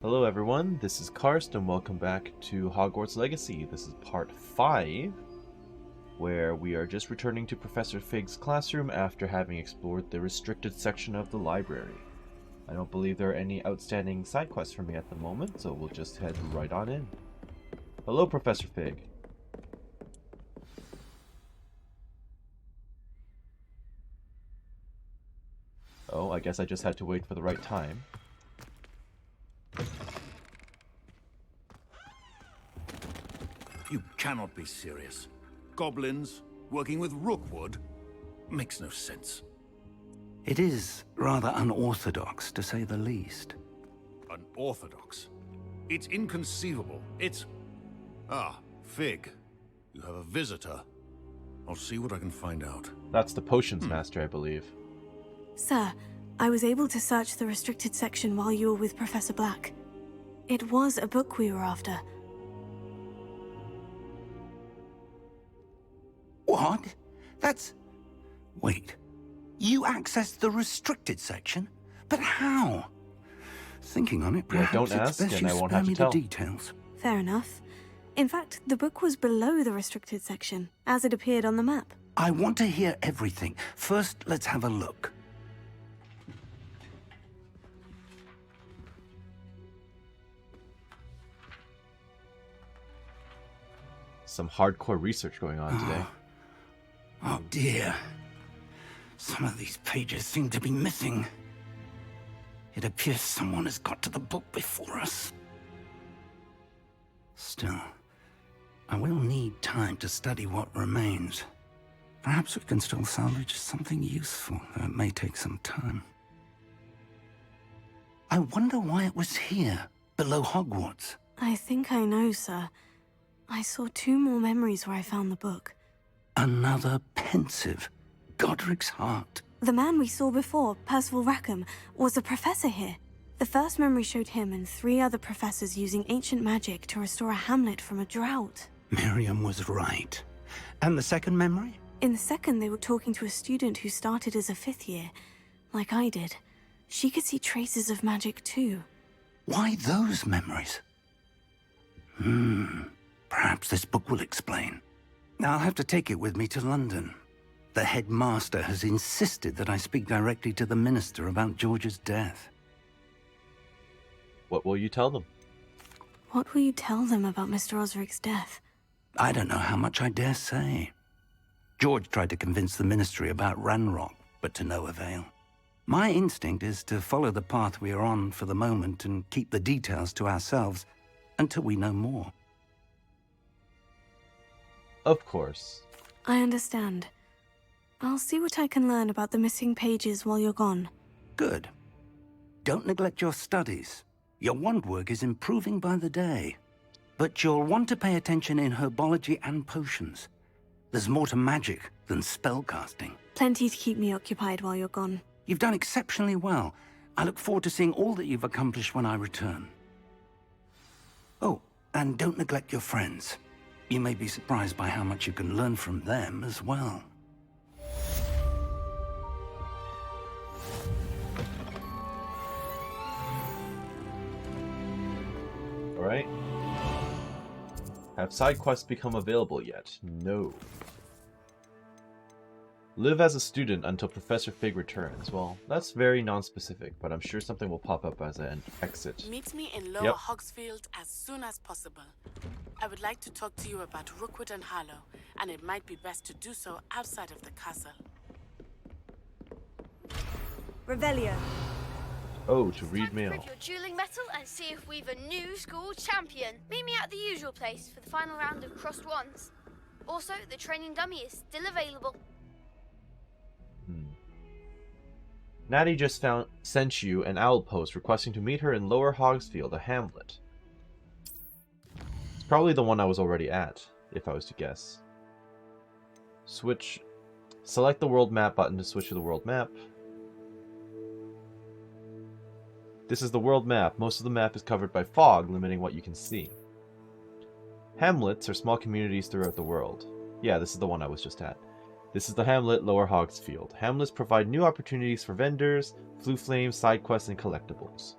Hello everyone, this is Karst and welcome back to Hogwarts Legacy. This is part 5, where we are just returning to Professor Fig's classroom after having explored the restricted section of the library. I don't believe there are any outstanding side quests for me at the moment, so we'll just head right on in. Hello, Professor Fig. Oh, I guess I just had to wait for the right time. You cannot be serious. Goblins working with Rookwood makes no sense. It is rather unorthodox, to say the least. Unorthodox? It's inconceivable. It's... Ah, Fig. You have a visitor. I'll see what I can find out. That's the potions master, I believe. Sir, I was able to search the restricted section while you were with Professor Black. It was a book we were after. What? That's... Wait. You accessed the restricted section? But how? Thinking on it, perhaps don't it's ask best and you I won't spare have to me tell. the details. Fair enough. In fact, the book was below the restricted section, as it appeared on the map. I want to hear everything. First, let's have a look. Some hardcore research going on today. Oh dear. Some of these pages seem to be missing. It appears someone has got to the book before us. Still, I will need time to study what remains. Perhaps we can still salvage something useful, though it may take some time. I wonder why it was here, below Hogwarts. I think I know, sir. I saw 2 more memories where I found the book. Another pensive, Godric's heart. The man we saw before, Percival Rackham, was a professor here. The first memory showed him and 3 other professors using ancient magic to restore a hamlet from a drought. Miriam was right. And the second memory? In the second, they were talking to a student who started as a 5th year, like I did. She could see traces of magic too. Why those memories? Perhaps this book will explain. I'll have to take it with me to London. The headmaster has insisted that I speak directly to the minister about George's death. What will you tell them? What will you tell them about Mr. Osric's death? I don't know how much I dare say. George tried to convince the ministry about Ranrock, but to no avail. My instinct is to follow the path we are on for the moment and keep the details to ourselves until we know more. Of course. I understand. I'll see what I can learn about the missing pages while you're gone. Good. Don't neglect your studies. Your wand work is improving by the day. But you'll want to pay attention in Herbology and Potions. There's more to magic than spellcasting. Plenty to keep me occupied while you're gone. You've done exceptionally well. I look forward to seeing all that you've accomplished when I return. Oh, and don't neglect your friends. You may be surprised by how much you can learn from them as well. Alright. Have side quests become available yet? No. Live as a student until Professor Fig returns. Well, that's very non-specific, but I'm sure something will pop up as an exit. Meet me in Lower Hogsfield as soon as possible. I would like to talk to you about Rookwood and Harlow, and it might be best to do so outside of the castle. Revelio. Oh, to read Time to mail. prep your dueling metal and see if we've a new school champion. Meet me at the usual place for the final round of crossed wands. Also, the training dummy is still available. Natty just sent you an owl post requesting to meet her in Lower Hogsfield, a hamlet. It's probably the one I was already at, if I was to guess. Select the world map button to switch to the world map. This is the world map. Most of the map is covered by fog, limiting what you can see. Hamlets are small communities throughout the world. Yeah, this is the one I was just at. This is the hamlet, Lower Hogsfield. Hamlets provide new opportunities for vendors, flue flames, side quests, and collectibles.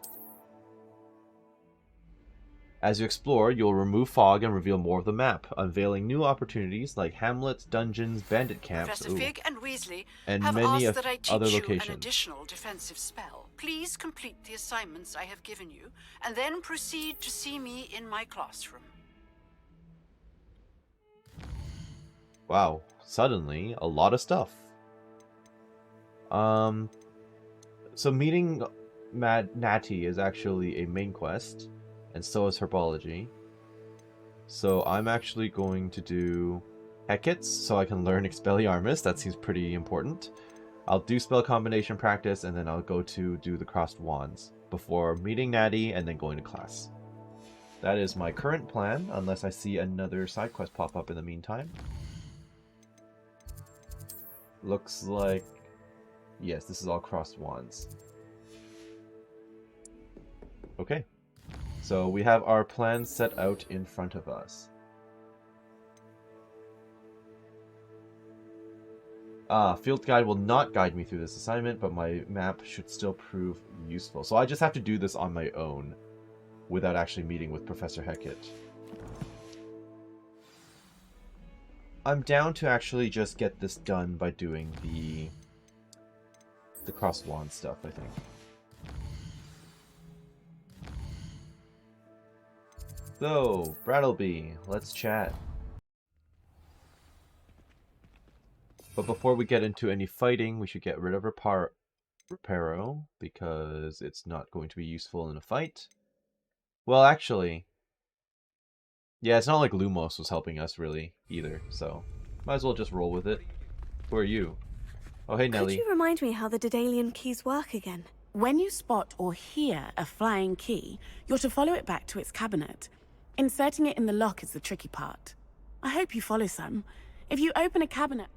As you explore, you'll remove fog and reveal more of the map, unveiling new opportunities like hamlets, dungeons, bandit camps, Professor Fig and Weasley and have many asked that I teach other you locations. an additional defensive spell. Please complete the assignments I have given you, and then proceed to see me in my classroom. Wow, suddenly a lot of stuff. So meeting Natty is actually a main quest, and so is Herbology. So I'm actually going to do Hecats so I can learn Expelliarmus. That seems pretty important. I'll do spell combination practice, and then I'll go to do the crossed wands before meeting Natty and then going to class. That is my current plan, unless I see another side quest pop up in the meantime. Looks like... yes, this is all crossed wands. Okay. So we have our plan set out in front of us. Field guide will not guide me through this assignment, but my map should still prove useful. So I just have to do this on my own, without actually meeting with Professor Hecat. I'm down to actually just get this done by doing the cross wand stuff, I think. So, Brattleby, let's chat. But before we get into any fighting, we should get rid of Reparo, because it's not going to be useful in a fight. Well, actually... yeah, it's not like Lumos was helping us, really, either, so... might as well just roll with it. Who are you? Oh, hey, Nelly. Could you remind me how the Daedalian keys work again? When you spot or hear a flying key, you're to follow it back to its cabinet. Inserting it in the lock is the tricky part. I hope you follow some. If you open a cabinet...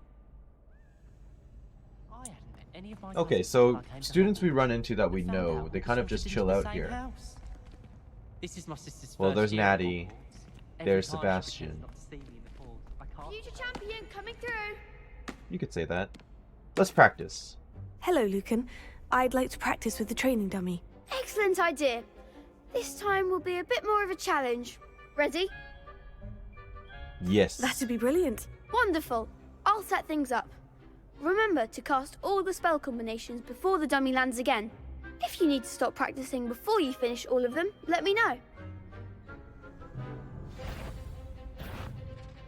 Okay, so students we run into that we know, they kind of just chill out here. This is my sister's Well, first there's year at Natty. Hogwarts. There's Every time she Sebastian. pretends not to see me in the hall. I can't- Future champion coming through. You could say that. Let's practice. Hello, Lucan. I'd like to practice with the training dummy. Excellent idea. This time will be a bit more of a challenge. Ready? Yes. That'd be brilliant. Wonderful. I'll set things up. Remember to cast all the spell combinations before the dummy lands again. If you need to stop practicing before you finish all of them, let me know.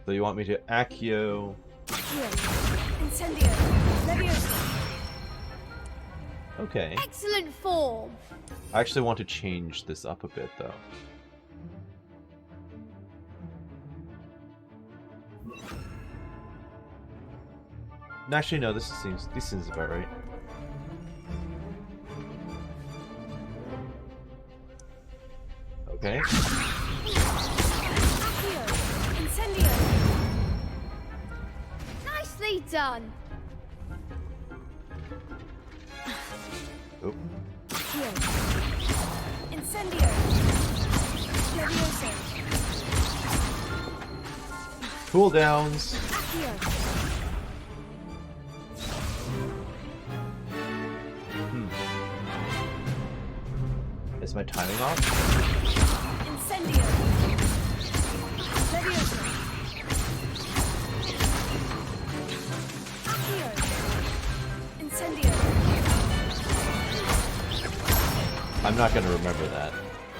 So you want me to Accio... Incendio. Leviosa. Okay. Excellent form. I actually want to change this up a bit, though. Actually, no, this seems about right. Okay. Accio. Incendio. Nicely done. Oh. Incendio. Leviosa. Cooldowns. Accio. Is my timing off? Incendio. Leviosa. Accio. Incendio. I'm not going to remember that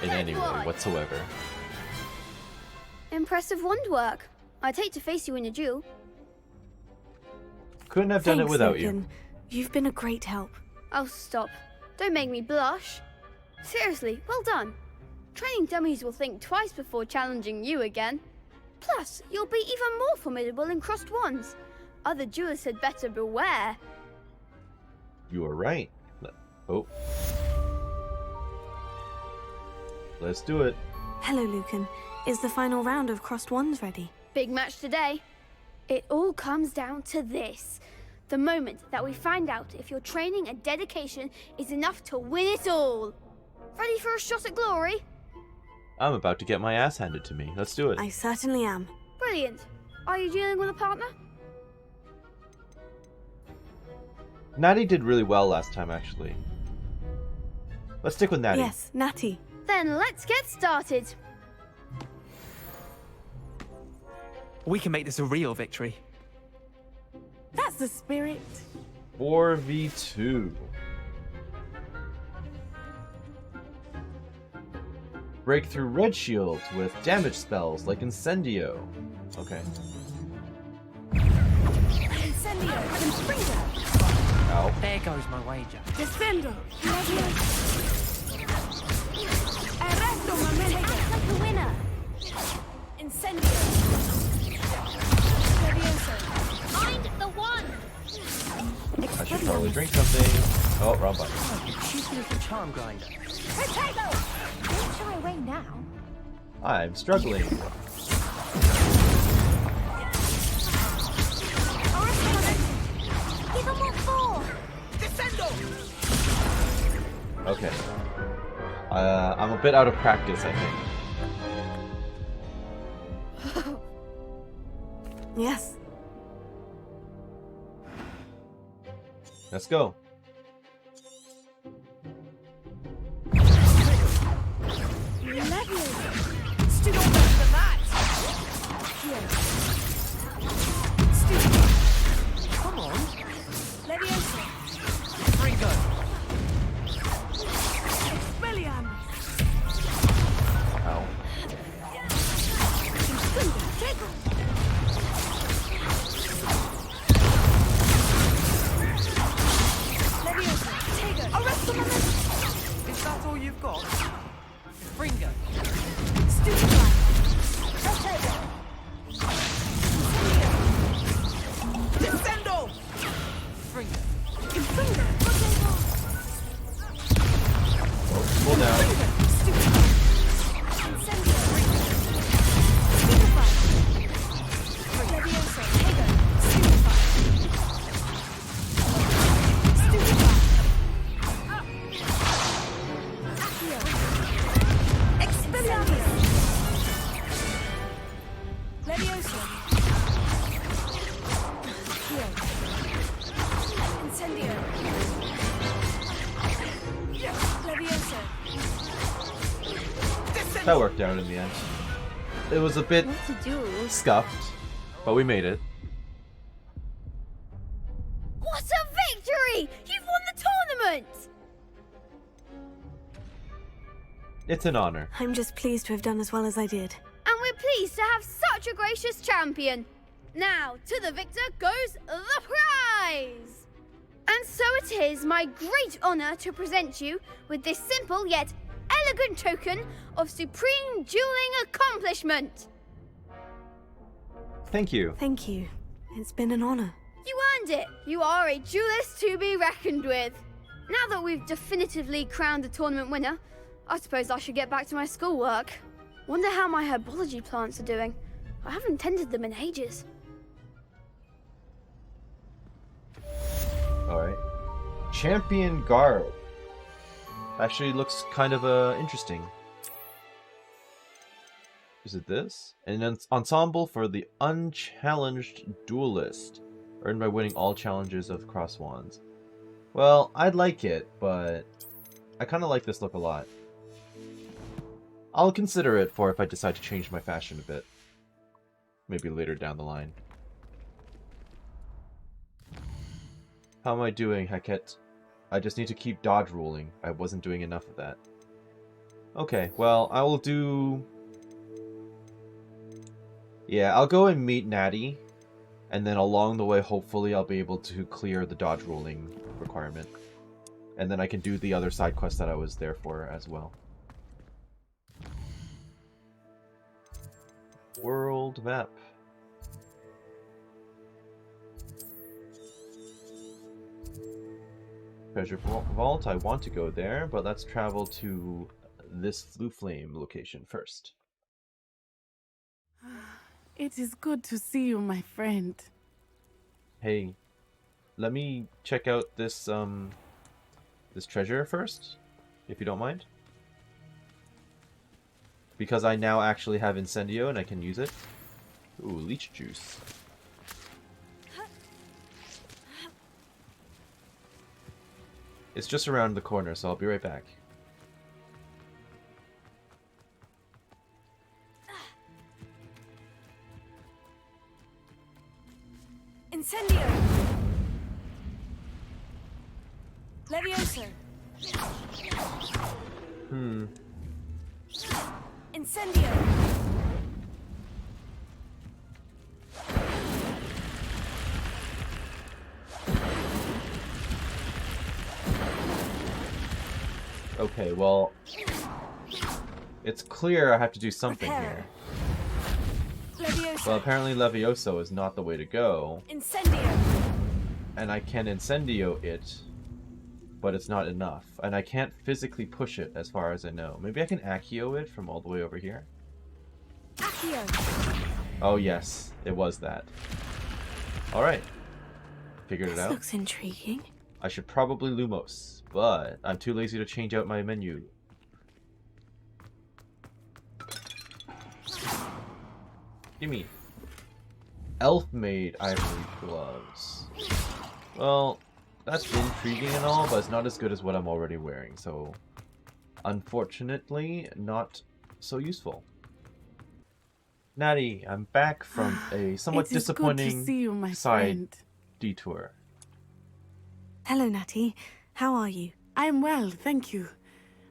in any way What? whatsoever. Impressive wand work. I'd hate to face you in a duel. Couldn't have done it Thanks, without Lucan. you. You've been a great help. Oh, stop. Don't make me blush. Seriously, well done. Training dummies will think twice before challenging you again. Plus, you'll be even more formidable in crossed wands. Other duelists had better beware. You are right. Oh. Let's do it. Hello, Lucan. Is the final round of crossed wands ready? Big match today. It all comes down to this. The moment that we find out if your training and dedication is enough to win it all. Ready for a shot at glory? I'm about to get my ass handed to me. Let's do it. I certainly am. Brilliant. Are you dealing with a partner? Natty did really well last time, actually. Let's stick with Natty. Yes, Natty. Then let's get started. We can make this a real victory. That's the spirit. 4v2. Break through red shield with damage spells like Incendio. Okay. Incendio. Confringo. Ow. There goes my wager. Descendo. Arresto momento. Act like a winner. Incendio. Find the one. I should probably drink something. Oh, wrong button. She's a little charm grinder. Potato. Don't shy away now. I'm struggling. Give them what for. Okay. I'm a bit out of practice, I think. Yes. Let's go. Come on. Fringo. Ow. Is that all you've got? Fringo. Fringo. Oh, pull down. That worked out in the end. It was a bit scuffed, but we made it. What a victory! You've won the tournament! It's an honor. I'm just pleased to have done as well as I did. And we're pleased to have such a gracious champion. Now, to the victor goes the prize! And so it is my great honor to present you with this simple yet elegant token of supreme dueling accomplishment. Thank you. Thank you. It's been an honor. You earned it. You are a duelist to be reckoned with. Now that we've definitively crowned the tournament winner, I suppose I should get back to my schoolwork. Wonder how my herbology plants are doing. I haven't tended them in ages. Alright. Champion Garb. Actually looks kind of interesting. Is it this? An ensemble for the unchallenged duelist. Earned by winning all challenges of Cross Wands. Well, I'd like it, but I kind of like this look a lot. I'll consider it for if I decide to change my fashion a bit. Maybe later down the line. How am I doing, Heket? I just need to keep dodge rolling. I wasn't doing enough of that. Okay, well, I will do... Yeah, I'll go and meet Natty. And then along the way, hopefully, I'll be able to clear the dodge rolling requirement. And then I can do the other side quest that I was there for as well. World map. Treasure Vault, I want to go there, but let's travel to this Blue Flame location first. It is good to see you, my friend. Hey, let me check out this this treasure first, if you don't mind. Because I now actually have Incendio and I can use it. Ooh, leech juice. It's just around the corner, so I'll be right back. Incendio! Levioso! Incendio! Okay, well, it's clear I have to do something Reparo. here. Levioso! Well, apparently Levioso is not the way to go, Incendio! and I can Incendio it, but it's not enough. And I can't physically push it as far as I know. Maybe I can Accio it from all the way over here? Accio! Oh yes, it was that. Alright. Figured it This out. looks intriguing. I should probably Lumos, but I'm too lazy to change out my menu. Gimme. Elf-made ivory gloves. Well, that's intriguing and all, but it's not as good as what I'm already wearing, so unfortunately, not so useful. Natty, I'm back from a somewhat It is disappointing good to see you, my side friend. detour. Hello, Natty. How are you? I'm well, thank you.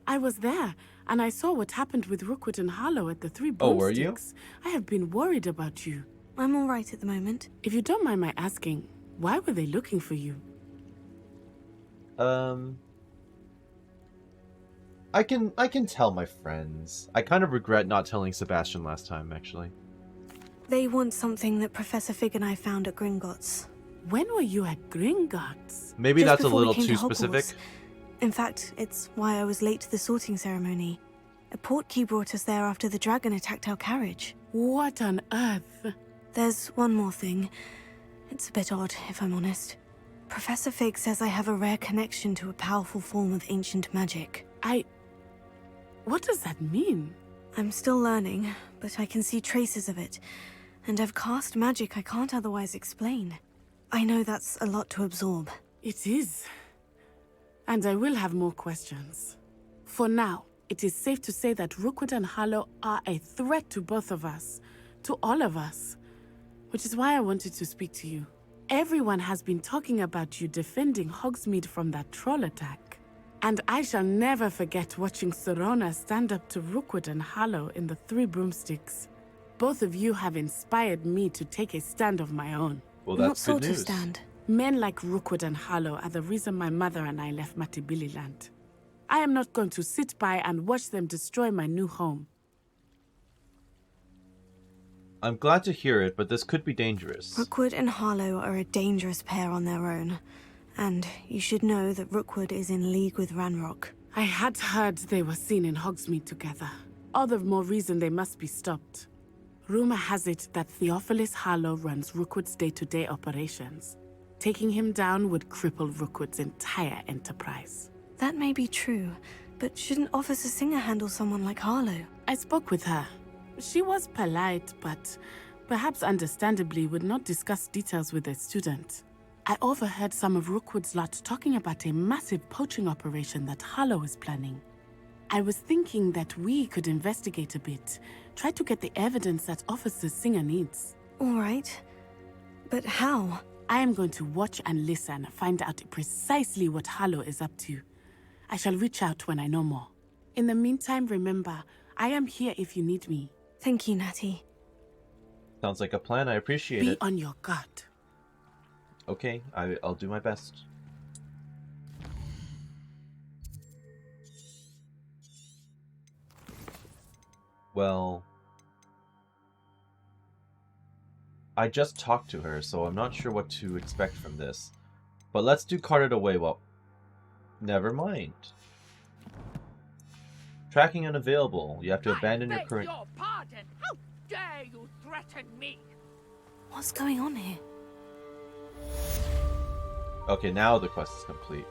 I was there, and I saw what happened with Rookwood and Harlow at the Three Oh, were you? Broomsticks. I have been worried about you. I'm all right at the moment. If you don't mind my asking, why were they looking for you? I can tell my friends. I kind of regret not telling Sebastian last time, actually. They want something that Professor Fig and I found at Gringotts. When were you at Gringotts? Maybe Just that's a before we little came too to Hogwarts. specific. In fact, it's why I was late to the sorting ceremony. A portkey brought us there after the dragon attacked our carriage. What on earth? There's one more thing. It's a bit odd, if I'm honest. Professor Fig says I have a rare connection to a powerful form of ancient magic. What does that mean? I'm still learning, but I can see traces of it. And I've cast magic I can't otherwise explain. I know that's a lot to absorb. It is. And I will have more questions. For now, it is safe to say that Rookwood and Harlow are a threat to both of us. To all of us. Which is why I wanted to speak to you. Everyone has been talking about you defending Hogsmeade from that troll attack. And I shall never forget watching Serona stand up to Rookwood and Harlow in the Three Broomsticks. Both of you have inspired me to take a stand of my own. Well, What that's sort good of news. stand? Men like Rookwood and Harlow are the reason my mother and I left Matibililand. I am not going to sit by and watch them destroy my new home. I'm glad to hear it, but this could be dangerous. Rookwood and Harlow are a dangerous pair on their own. And you should know that Rookwood is in league with Ranrock. I had heard they were seen in Hogsmeade together. All the more reason they must be stopped. Rumor has it that Theophilus Harlow runs Rookwood's day-to-day operations. Taking him down would cripple Rookwood's entire enterprise. That may be true, but shouldn't Officer Singer handle someone like Harlow? I spoke with her. She was polite, but perhaps understandably would not discuss details with a student. I overheard some of Rookwood's lot talking about a massive poaching operation that Harlow is planning. I was thinking that we could investigate a bit, try to get the evidence that Officer Singer needs. All right. But how? I am going to watch and listen, find out precisely what Harlow is up to. I shall reach out when I know more. In the meantime, remember, I am here if you need me. Thank you, Natty. Sounds like a plan. I appreciate Be it. on your guard. Okay, I'll do my best. Well, I just talked to her, so I'm not sure what to expect from this. But let's do carted away. Well, never mind. Tracking unavailable. You have to abandon your current... Your pardon. How dare you threaten me? What's going on here? Okay, now the quest is complete.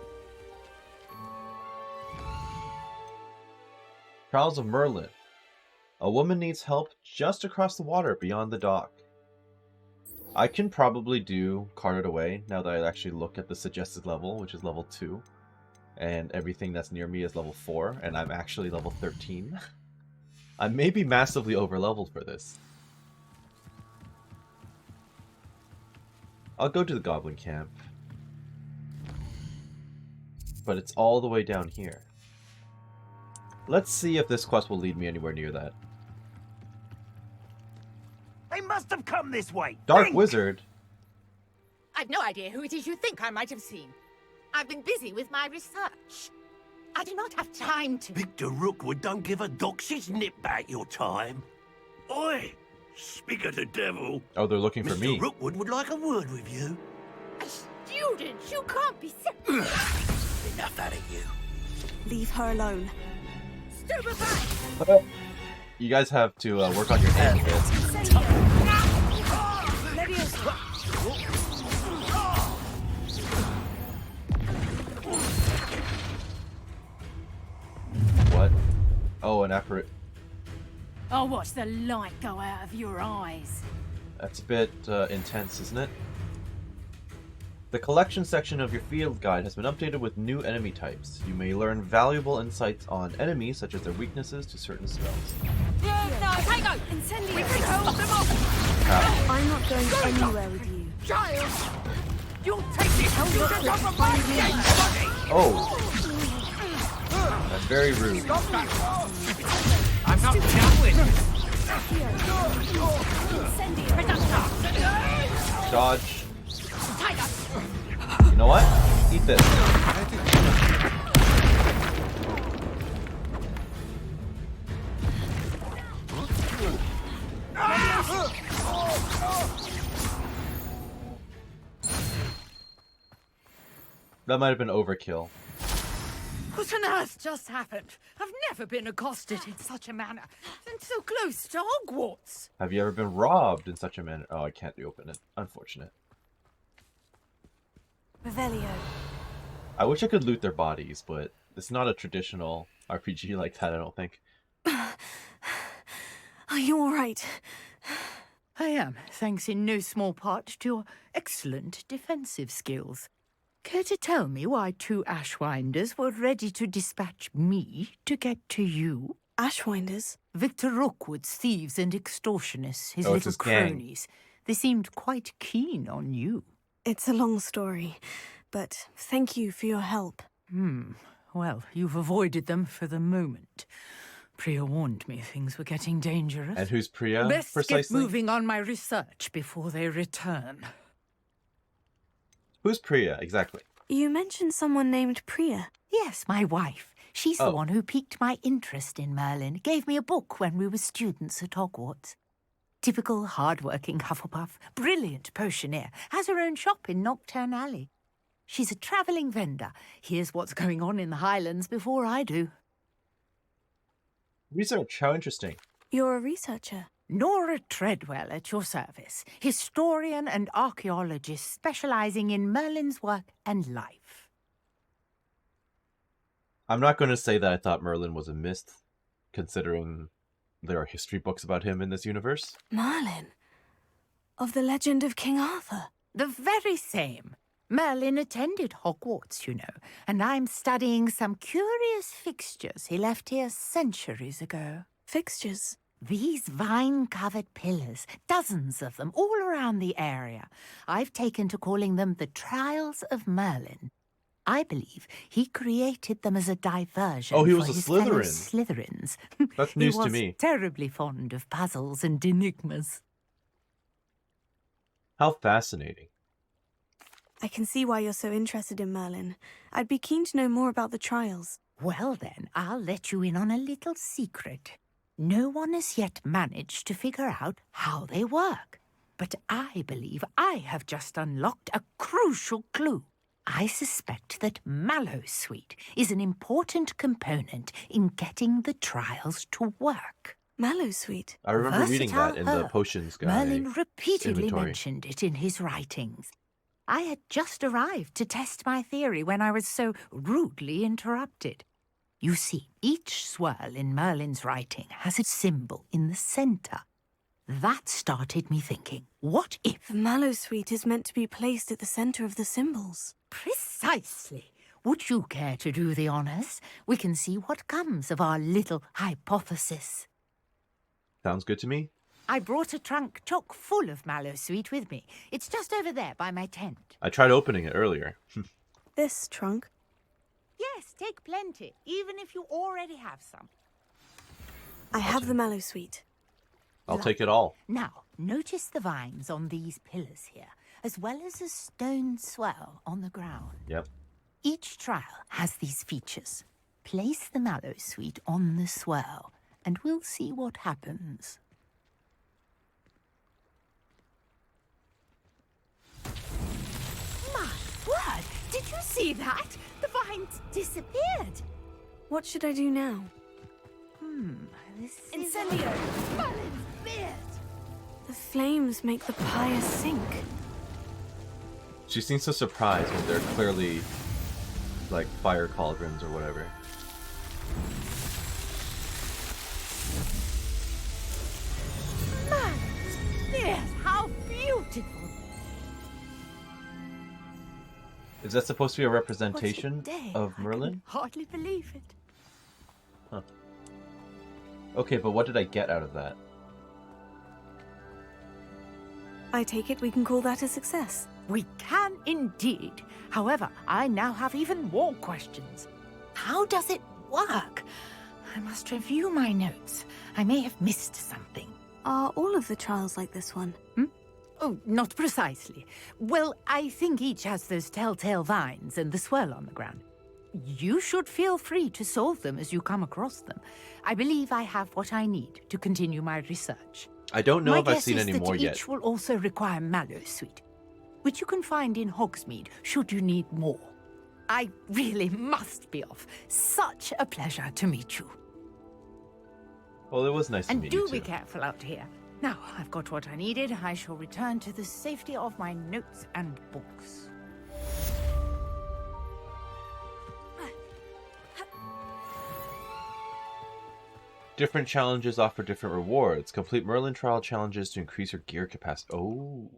Trials of Merlin. A woman needs help just across the water beyond the dock. I can probably do Carted Away now that I actually look at the suggested level, which is level 2. And everything that's near me is level 4, and I'm actually level 13. I may be massively over-leveled for this. I'll go to the goblin camp. But it's all the way down here. Let's see if this quest will lead me anywhere near that. They must have come this way. Dark Think! Wizard? I've no idea who it is you think I might have seen. I've been busy with my research. I do not have time to... Victor Rookwood don't give a doxy's nip back your time. Oi! Speak of the devil. Oh, they're looking for Mr. me. Rookwood would like a word with you. A student? You can't be Enough out of you. Leave her alone. stupefied! You guys have to work on your aim a bit. What? Oh, an apparition. I'll watch the light go out of your eyes. That's a bit intense, isn't it? The collection section of your field guide has been updated with new enemy types. You may learn valuable insights on enemies, such as their weaknesses to certain spells. Tango! Incendiary! We can hold them off! I'm not going anywhere with you. Giles! You'll take this student off of my body! Oh! That's very rude. Stop that! I'm not done with it! Dodge. Tiger! You know what? Eat this. That might have been overkill. What on earth just happened? I've never been accosted in such a manner, and so close to Hogwarts. Have you ever been robbed in such a manner? Oh, I can't reopen it. Unfortunate. Revelio. I wish I could loot their bodies, but it's not a traditional RPG like that, I don't think. Are you alright? I am, thanks in no small part to your excellent defensive skills. Care to tell me why two Ashwinders were ready to dispatch me to get to you? Ashwinders? Victor Rookwood's thieves and extortionists, his Oh, it's little his gang. cronies. They seemed quite keen on you. It's a long story, but thank you for your help. Well, you've avoided them for the moment. Priya warned me things were getting dangerous. And who's Priya, Best precisely? get moving on my research before they return. Who's Priya, exactly? You mentioned someone named Priya. Yes, my wife. She's the one who piqued my interest in Merlin. Gave me a book when we were students at Hogwarts. Typical hard-working Hufflepuff, brilliant potioneer, has her own shop in Knockturn Alley. She's a travelling vendor. Hears what's going on in the Highlands before I do. Research, how interesting. You're a researcher. Nora Treadwell at your service, historian and archaeologist specialising in Merlin's work and life. I'm not going to say that I thought Merlin was a myth, considering there are history books about him in this universe. Merlin? Of the legend of King Arthur? The very same. Merlin attended Hogwarts, you know, and I'm studying some curious fixtures he left here centuries ago. Fixtures? These vine-covered pillars, dozens of them, all around the area. I've taken to calling them the Trials of Merlin. I believe he created them as a diversion Oh, he for was a his fellow Slytherin. Slytherins. That's news he was to me. terribly fond of puzzles and enigmas. How fascinating. I can see why you're so interested in Merlin. I'd be keen to know more about the trials. Well then, I'll let you in on a little secret. No one has yet managed to figure out how they work. But I believe I have just unlocked a crucial clue. I suspect that Mallowsweet is an important component in getting the trials to work. Mallowsweet? I remember reading that in the herb. potions guy. Merlin repeatedly inventory. mentioned it in his writings. I had just arrived to test my theory when I was so rudely interrupted. You see, each swirl in Merlin's writing has a symbol in the centre. That started me thinking, what if... The Mallowsweet is meant to be placed at the centre of the symbols. Precisely. Would you care to do the honours? We can see what comes of our little hypothesis. Sounds good to me. I brought a trunk chock full of mallow sweet with me. It's just over there by my tent. I tried opening it earlier. This trunk? Yes, take plenty, even if you already have some. I have the mallow sweet. I'll take it all. Now, notice the vines on these pillars here, as well as a stone swell on the ground. Yep. Each trial has these features. Place the mallow sweet on the swell, and we'll see what happens. My word! Did you see that? The vines disappeared. What should I do now? This Incendio! Merlin's beard! The flames make the pyre sink. She seems so surprised when they're clearly like fire cauldrons or whatever. Merlin's beard! How beautiful! Is that supposed to be a representation What a day. of I Merlin? can hardly believe it. Huh. Okay, but what did I get out of that? I take it we can call that a success. We can indeed. However, I now have even more questions. How does it work? I must review my notes. I may have missed something. Are all of the trials like this one? Oh, not precisely. Well, I think each has those telltale vines and the swirl on the ground. You should feel free to solve them as you come across them. I believe I have what I need to continue my research. I don't know My if I've guess seen is any that more yet. each will also require mallow sweet, which you can find in Hogsmeade should you need more. I really must be off. Such a pleasure to meet you. Well, it was nice to And meet do you be too. careful out here. Now, I've got what I needed. I shall return to the safety of my notes and books. Different challenges offer different rewards. Complete Merlin trial challenges to increase your gear capacity. Oh.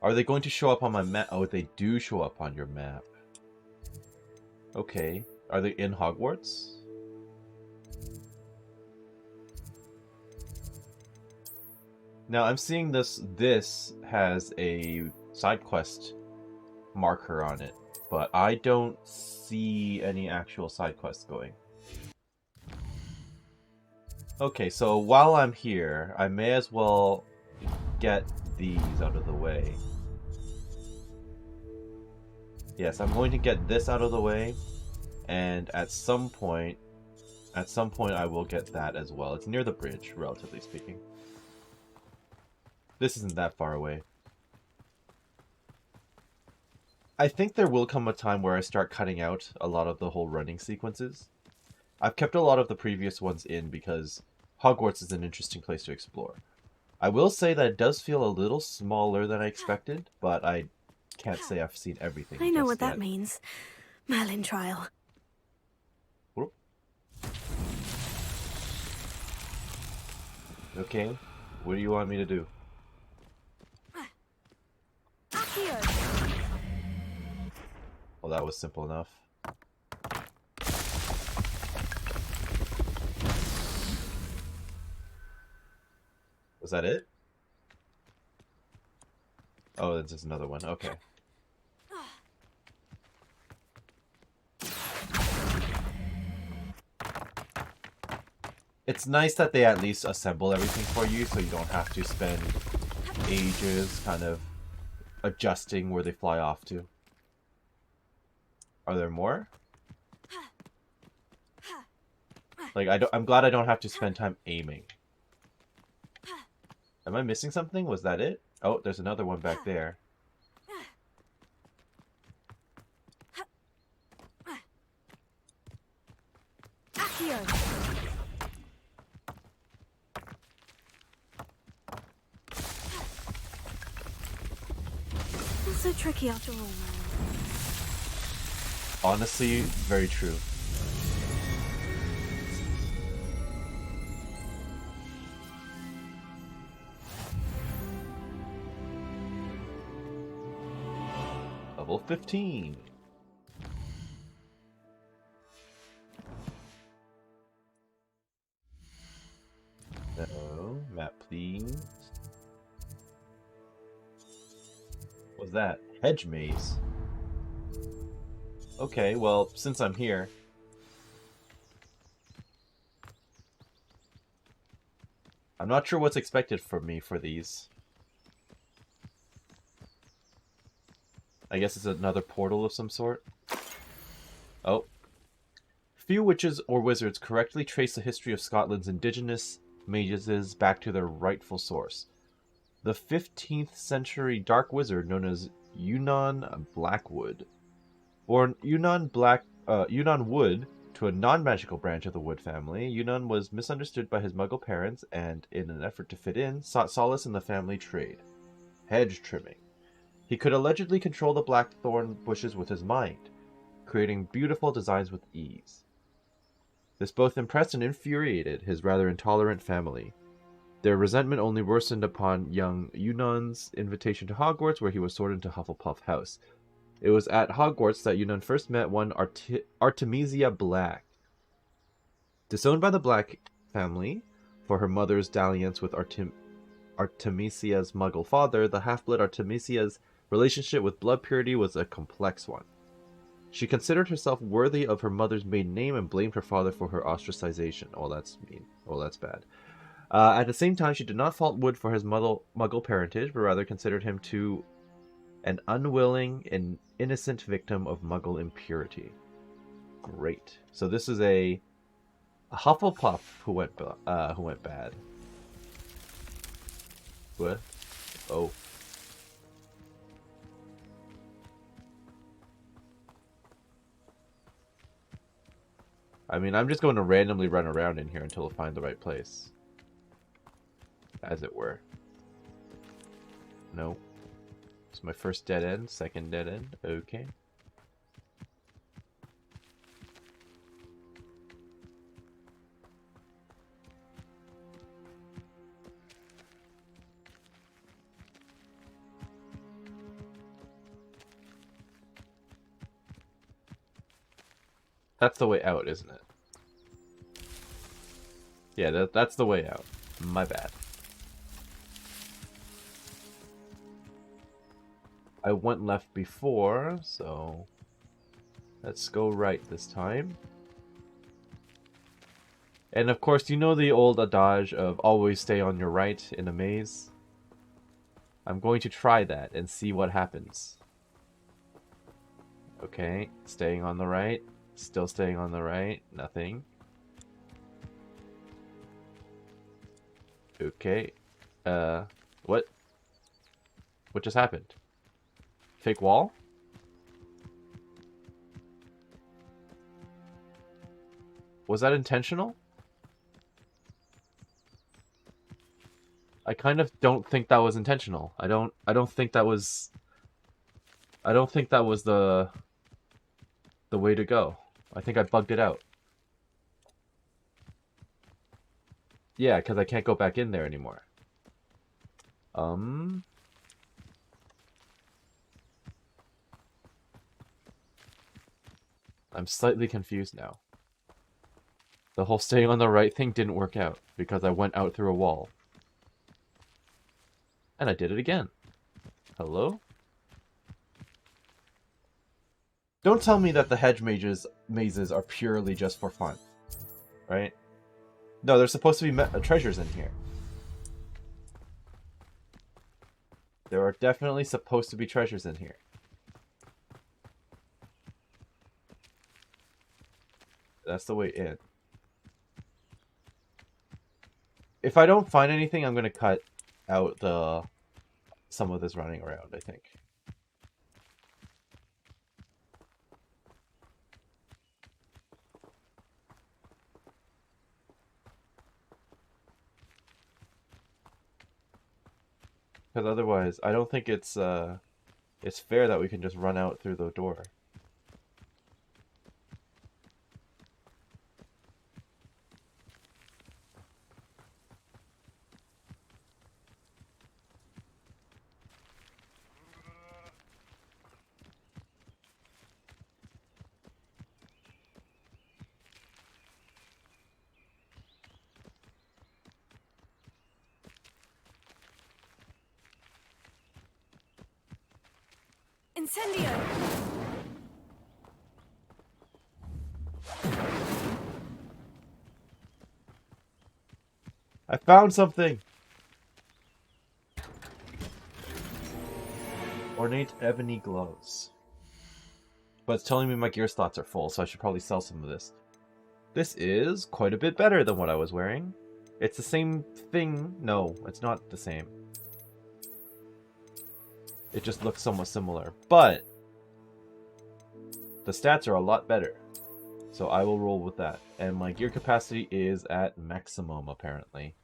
Are they going to show up on my map? Oh, they do show up on your map. Okay. Are they in Hogwarts? Now, I'm seeing this has a side quest marker on it, but I don't see any actual side quests going. Okay, so while I'm here, I may as well get these out of the way. Yes, I'm going to get this out of the way, and at some point I will get that as well. It's near the bridge, relatively speaking. This isn't that far away. I think there will come a time where I start cutting out a lot of the whole running sequences. I've kept a lot of the previous ones in because Hogwarts is an interesting place to explore. I will say that it does feel a little smaller than I expected, but I can't say I've seen everything. I know just what that yet. means. Merlin trial. Whoop. Okay, what do you want me to do? Well, that was simple enough. Was that it? Oh, that's just another one. Okay. It's nice that they at least assemble everything for you, so you don't have to spend ages kind of adjusting where they fly off to. Are there more? Like, I'm glad I don't have to spend time aiming. Am I missing something? Was that it? Oh, there's another one back there. Not so tricky after all, man. Honestly, very true. Level 15. No, map please. What's that? Hedge maze. Okay, well, since I'm here. I'm not sure what's expected from me for these. I guess it's another portal of some sort. Oh. Few witches or wizards correctly trace the history of Scotland's indigenous mages back to their rightful source. The 15th century dark wizard known as Yunnan Blackwood, born Yunnan Wood to a non-magical branch of the Wood family, Yunnan was misunderstood by his Muggle parents and, in an effort to fit in, sought solace in the family trade, hedge trimming. He could allegedly control the blackthorn bushes with his mind, creating beautiful designs with ease. This both impressed and infuriated his rather intolerant family. Their resentment only worsened upon young Yunnan's invitation to Hogwarts, where he was sorted into Hufflepuff House. It was at Hogwarts that Yunnan first met one Artemisia Black. Disowned by the Black family for her mother's dalliance with Artemisia's Muggle father, the half-blood Artemisia's relationship with blood purity was a complex one. She considered herself worthy of her mother's maiden name and blamed her father for her ostracization. Oh, that's mean. Oh, that's bad. At the same time, she did not fault Wood for his Muggle parentage, but rather considered him to an unwilling and innocent victim of Muggle impurity. Great. So this is a Hufflepuff who went bad. What? Oh. I mean, I'm just going to randomly run around in here until I find the right place. As it were. No. It's my first dead end, second dead end. Okay. That's the way out, isn't it? Yeah, that's the way out. My bad. I went left before, so let's go right this time. And of course, you know the old adage of always stay on your right in a maze? I'm going to try that and see what happens. Okay, staying on the right. Still staying on the right. Nothing. Okay. What? What just happened? Fake wall? Was that intentional? I kind of don't think that was intentional. I don't think that was the way to go. I think I bugged it out. Yeah, because I can't go back in there anymore. I'm slightly confused now. The whole staying on the right thing didn't work out because I went out through a wall. And I did it again. Hello? Don't tell me that the hedge mazes are purely just for fun. Right? No, there's supposed to be treasures in here. There are definitely supposed to be treasures in here. That's the way in. If I don't find anything, I'm going to cut out some of this running around, I think. Because otherwise, I don't think it's fair that we can just run out through the door. Incendio! I found something! Ornate ebony gloves. But it's telling me my gear slots are full, so I should probably sell some of this. This is quite a bit better than what I was wearing. It's the same thing. No, it's not the same. It just looks somewhat similar. But the stats are a lot better. So I will roll with that. And my gear capacity is at maximum, apparently.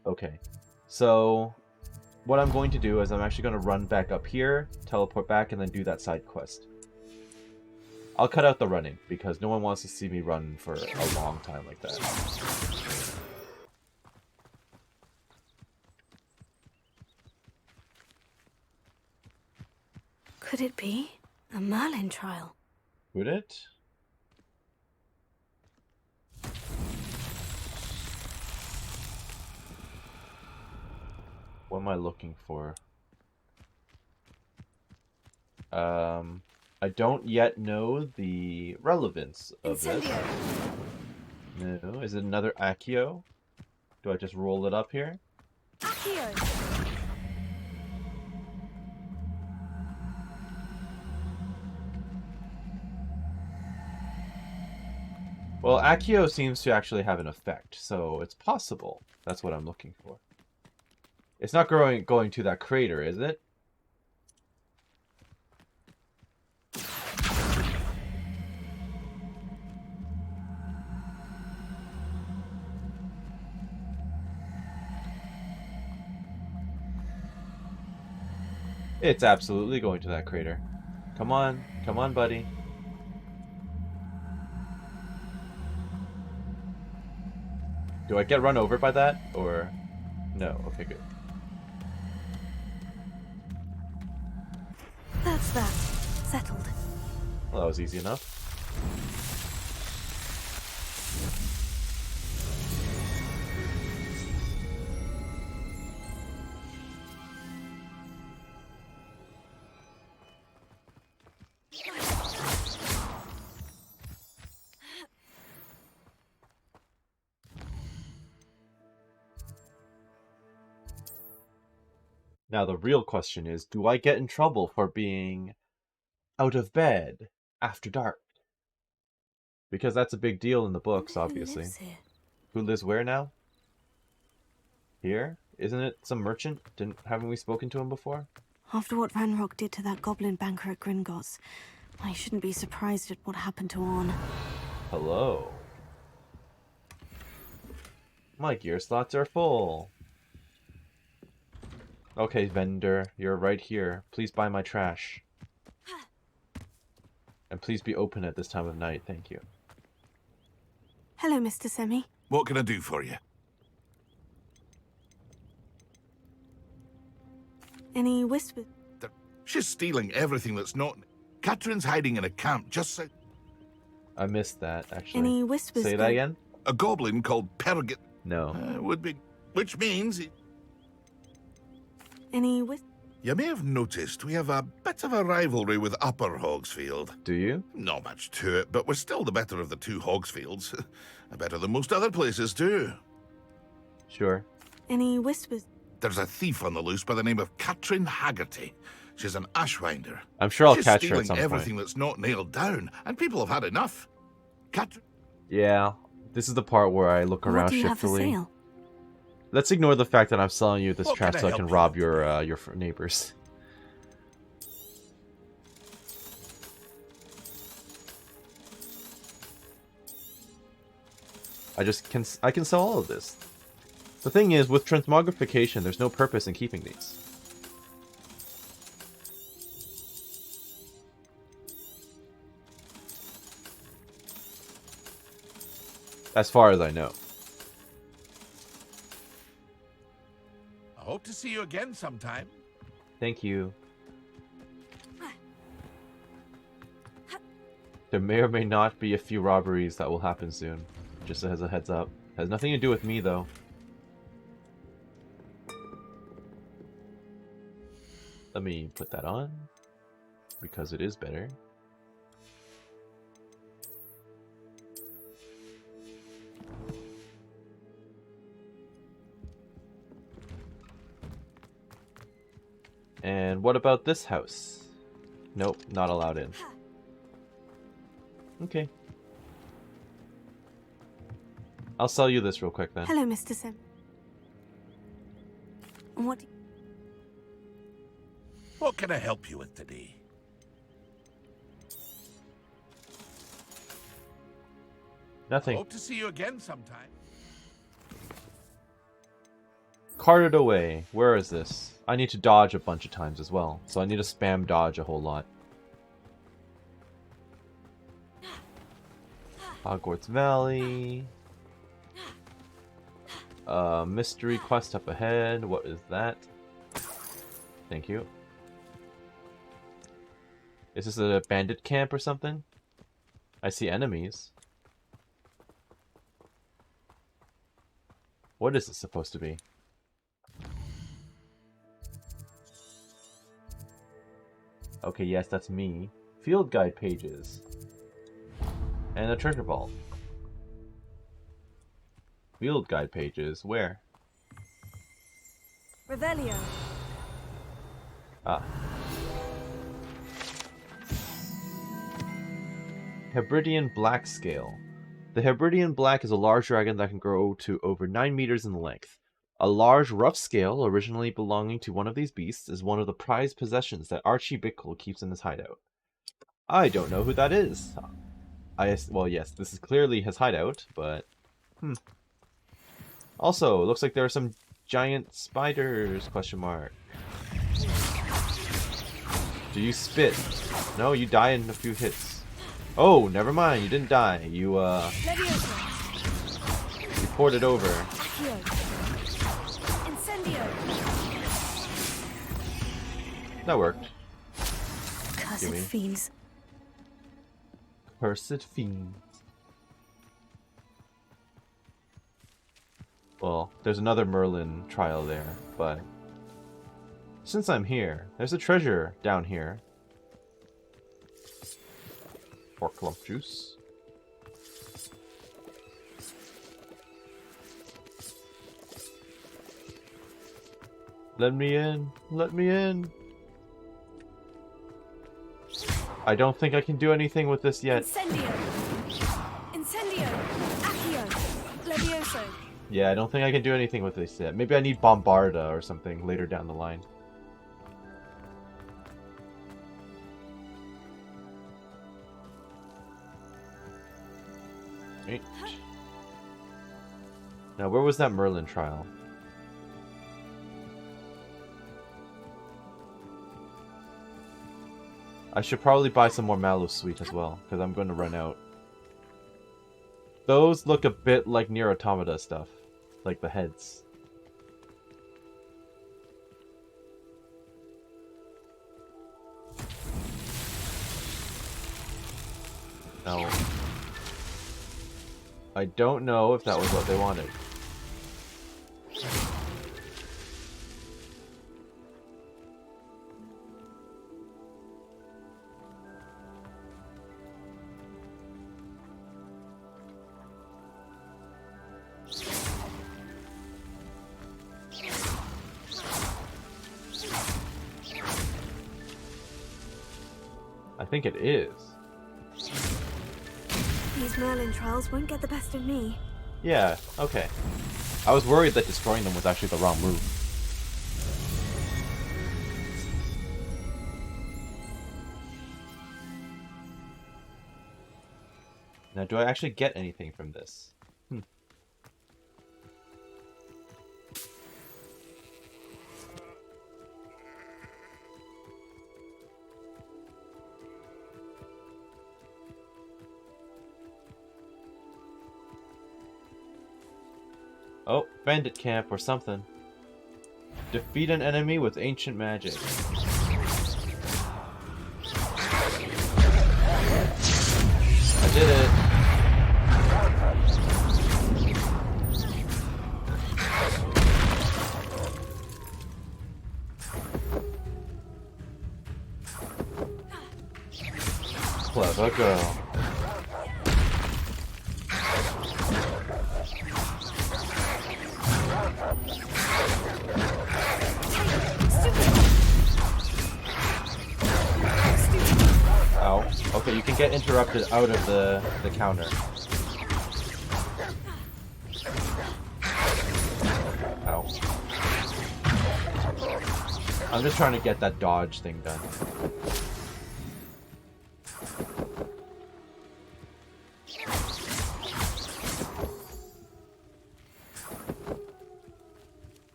Okay. So what I'm going to do is I'm actually going to run back up here, teleport back, and then do that side quest. I'll cut out the running, because no one wants to see me run for a long time like that. Could it be a Merlin trial? Would it? What am I looking for? I don't yet know the relevance of this. No, is it another Accio? Do I just roll it up here? Accio! Well, Accio seems to actually have an effect, so it's possible. That's what I'm looking for. It's not going to that crater, is it? It's absolutely going to that crater. Come on, buddy. Do I get run over by that, or no? Okay, good. That's that. Settled. Well, that was easy enough. Now the real question is, do I get in trouble for being out of bed after dark? Because that's a big deal in the books, obviously. Who lives here? Who lives where now? Here? Isn't it some merchant? Haven't we spoken to him before? After what Ranrock did to that goblin banker at Gringotts, I shouldn't be surprised at what happened to Orn. Hello. My gear slots are full. Okay, vendor, you're right here. Please buy my trash. And please be open at this time of night, thank you. Hello, Mr. Semi. What can I do for you? Any whispers? She's stealing everything that's not... Catherine's hiding in a camp just south... I missed that, actually. Any whispers? Say that again? A goblin called Pergit... No. Would be... Which means... Any whispers? You may have noticed we have a bit of a rivalry with Upper Hogsfield. Do you? Not much to it, but we're still the better of the two Hogsfields. Better than most other places, too. Sure. Any whispers? There's a thief on the loose by the name of Catherine Haggerty. She's an ashwinder. I'm sure I'll She's catch her at some stealing everything point. that's not nailed down, and people have had enough. Yeah, this is the part where I look around What do you have for shiftily. sale? Let's ignore the fact that I'm selling you this What trash can I so I help can you rob your neighbors. I can sell all of this. The thing is, with transmogrification, there's no purpose in keeping these. As far as I know. I hope to see you again sometime. Thank you. There may or may not be a few robberies that will happen soon. Just as a heads up. Has nothing to do with me, though. Let me put that on, because it is better. And what about this house? Nope, not allowed in. Okay. I'll sell you this real quick then. Hello, Mr. Sim. What can I help you with today? Nothing. Hope to see you again sometime. Carted away. Where is this? I need to dodge a bunch of times as well, so I need to spam dodge a whole lot. Hogwarts Valley. Mystery quest up ahead. What is that? Thank you. Is this a bandit camp or something? I see enemies. What is this supposed to be? Okay, yes, that's me. Field guide pages. And a treasure vault. Field guide pages, where? Revelio. Ah. Hebridean Black Scale. The Hebridean Black is a large dragon that can grow to over 9 meters in length. A large, rough scale, originally belonging to one of these beasts, is one of the prized possessions that Archie Bickle keeps in his hideout. I don't know who that is. Well, yes, this is clearly his hideout, but... Also, it looks like there are some giant spiders, question mark. Do you spit? No, you die in a few hits. Oh, never mind, you didn't die. You poured it over. That worked. Cursed fiends. Cursed fiends. Well, there's another Merlin trial there, but since I'm here, there's a treasure down here. Pork lump juice. Let me in. Let me in. I don't think I can do anything with this yet. Incendio. Incendio. Accio. Levioso. Yeah, I don't think I can do anything with this yet. Maybe I need Bombarda or something later down the line. Right. Now, where was that Merlin trial? I should probably buy some more Mallow Sweet as well, because I'm going to run out. Those look a bit like Nier Automata stuff, like the heads. Now, I don't know if that was what they wanted. I think it is. These Merlin trials won't get the best of me. Yeah, okay. I was worried that destroying them was actually the wrong move. Now, do I actually get anything from this? Oh, bandit camp or something. Defeat an enemy with ancient magic. I did it. Clever girl. Ow. Okay, you can get interrupted out of the counter. Ow. I'm just trying to get that dodge thing done.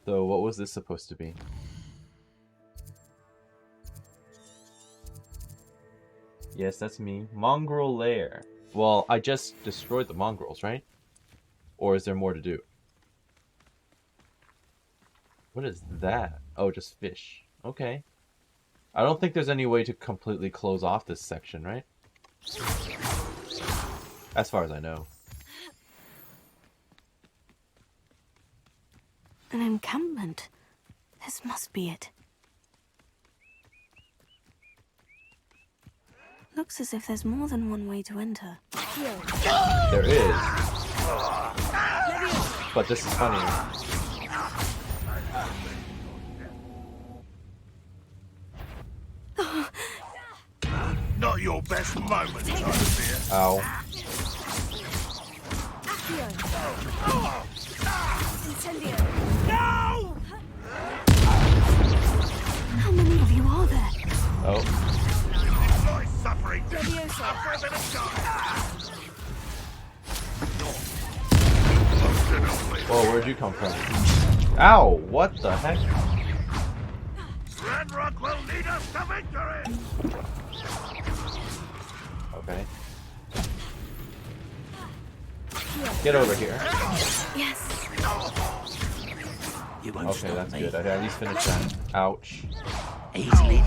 So what was this supposed to be? Yes, that's me. Mongrel lair. Well, I just destroyed the mongrels, right? Or is there more to do? What is that? Oh, just fish. Okay. I don't think there's any way to completely close off this section, right? As far as I know. An encampment. This must be it. Looks as if there's more than one way to enter. There is. But this is funny. Not your best moment, I fear. Ow. No! How many of you are there? Oh. Enjoy suffering. Suffer a bit of Whoa, where'd you come from? Ow! What the heck? Ranrock will lead us to victory! Okay. Get over here. Yes. You won't Okay, stop that's me. good. I at least finished that. Ouch. Easily.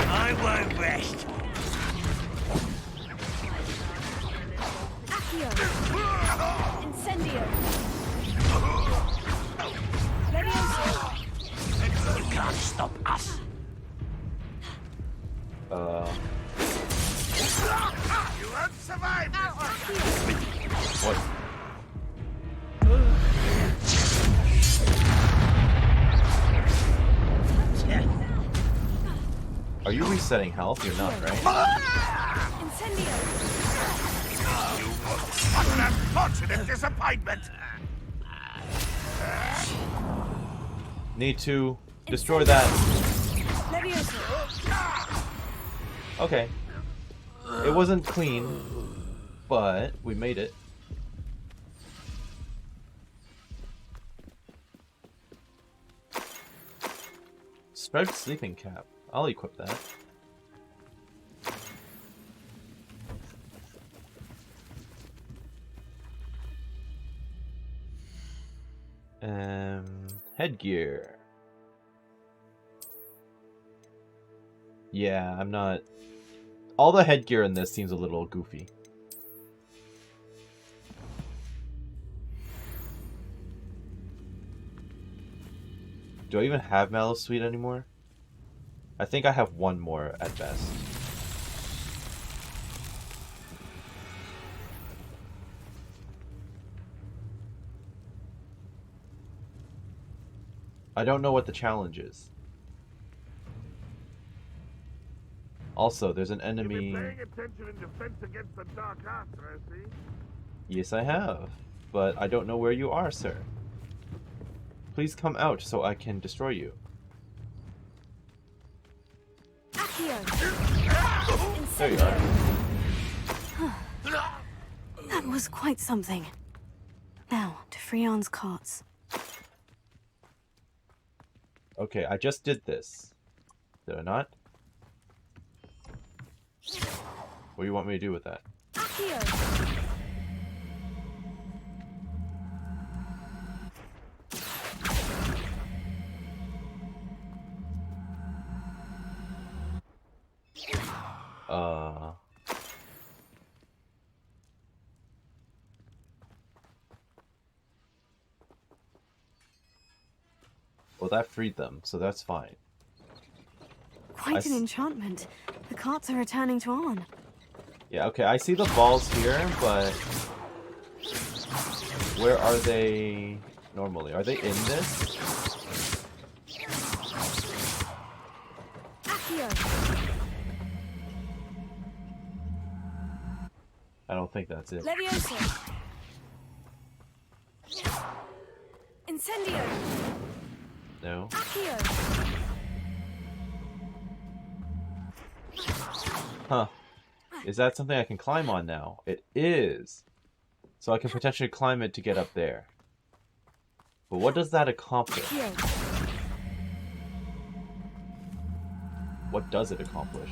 I won't rest. You can't stop us. You won't survive this. What? Are you resetting health? You're not, right? What an unfortunate disappointment! Need to destroy that. Okay. It wasn't clean, but we made it. Striped sleeping cap. I'll equip that. Headgear. Yeah, I'm not... All the headgear in this seems a little goofy. Do I even have Mallow Sweet anymore? I think I have one more at best. I don't know what the challenge is. Also, there's an enemy... You've been paying attention in defense against the Dark Arts, I see. Yes, I have. But I don't know where you are, sir. Please come out so I can destroy you. There you are. That was quite something. Now, to Freon's carts. Okay, I just did this. Did I not? What do you want me to do with that? Well, that freed them, so that's fine. Quite an enchantment. The carts are returning to Arn. Yeah, okay, I see the balls here, but where are they normally? Are they in this? I don't think that's it. Levioso. Incendio. No. Accio. Huh. Is that something I can climb on now? It is. So I can potentially climb it to get up there. But what does that accomplish? What does it accomplish?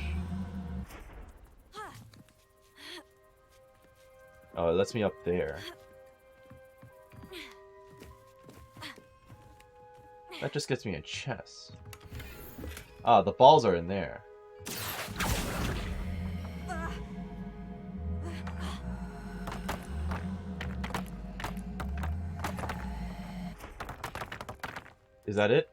Oh, it lets me up there. That just gets me a chest. Ah, the balls are in there. Is that it?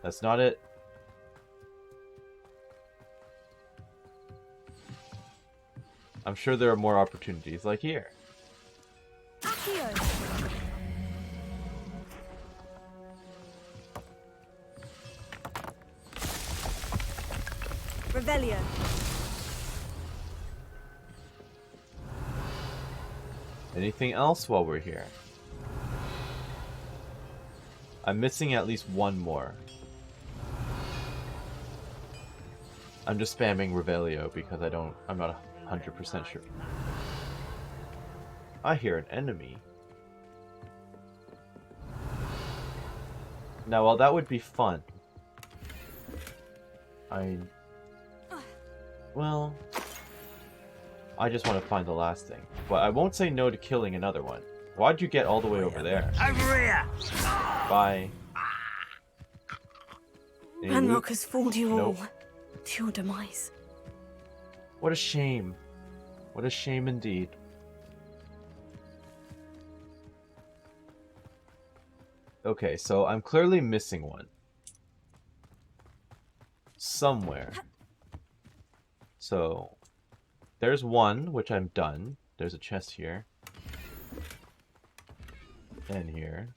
That's not it. I'm sure there are more opportunities, like here. Revelio. Anything else while we're here? I'm missing at least one more. I'm just spamming Revelio because I'm not 100% sure. I hear an enemy. Now, while that would be fun, well, I just want to find the last thing. But I won't say no to killing another one. Why'd you get all the way over there? Over here! Bye. Ranrock has fooled you Nope. all to your demise. What a shame. What a shame indeed. Okay, so I'm clearly missing one. Somewhere. So, there's one, which I'm done. There's a chest here. And here.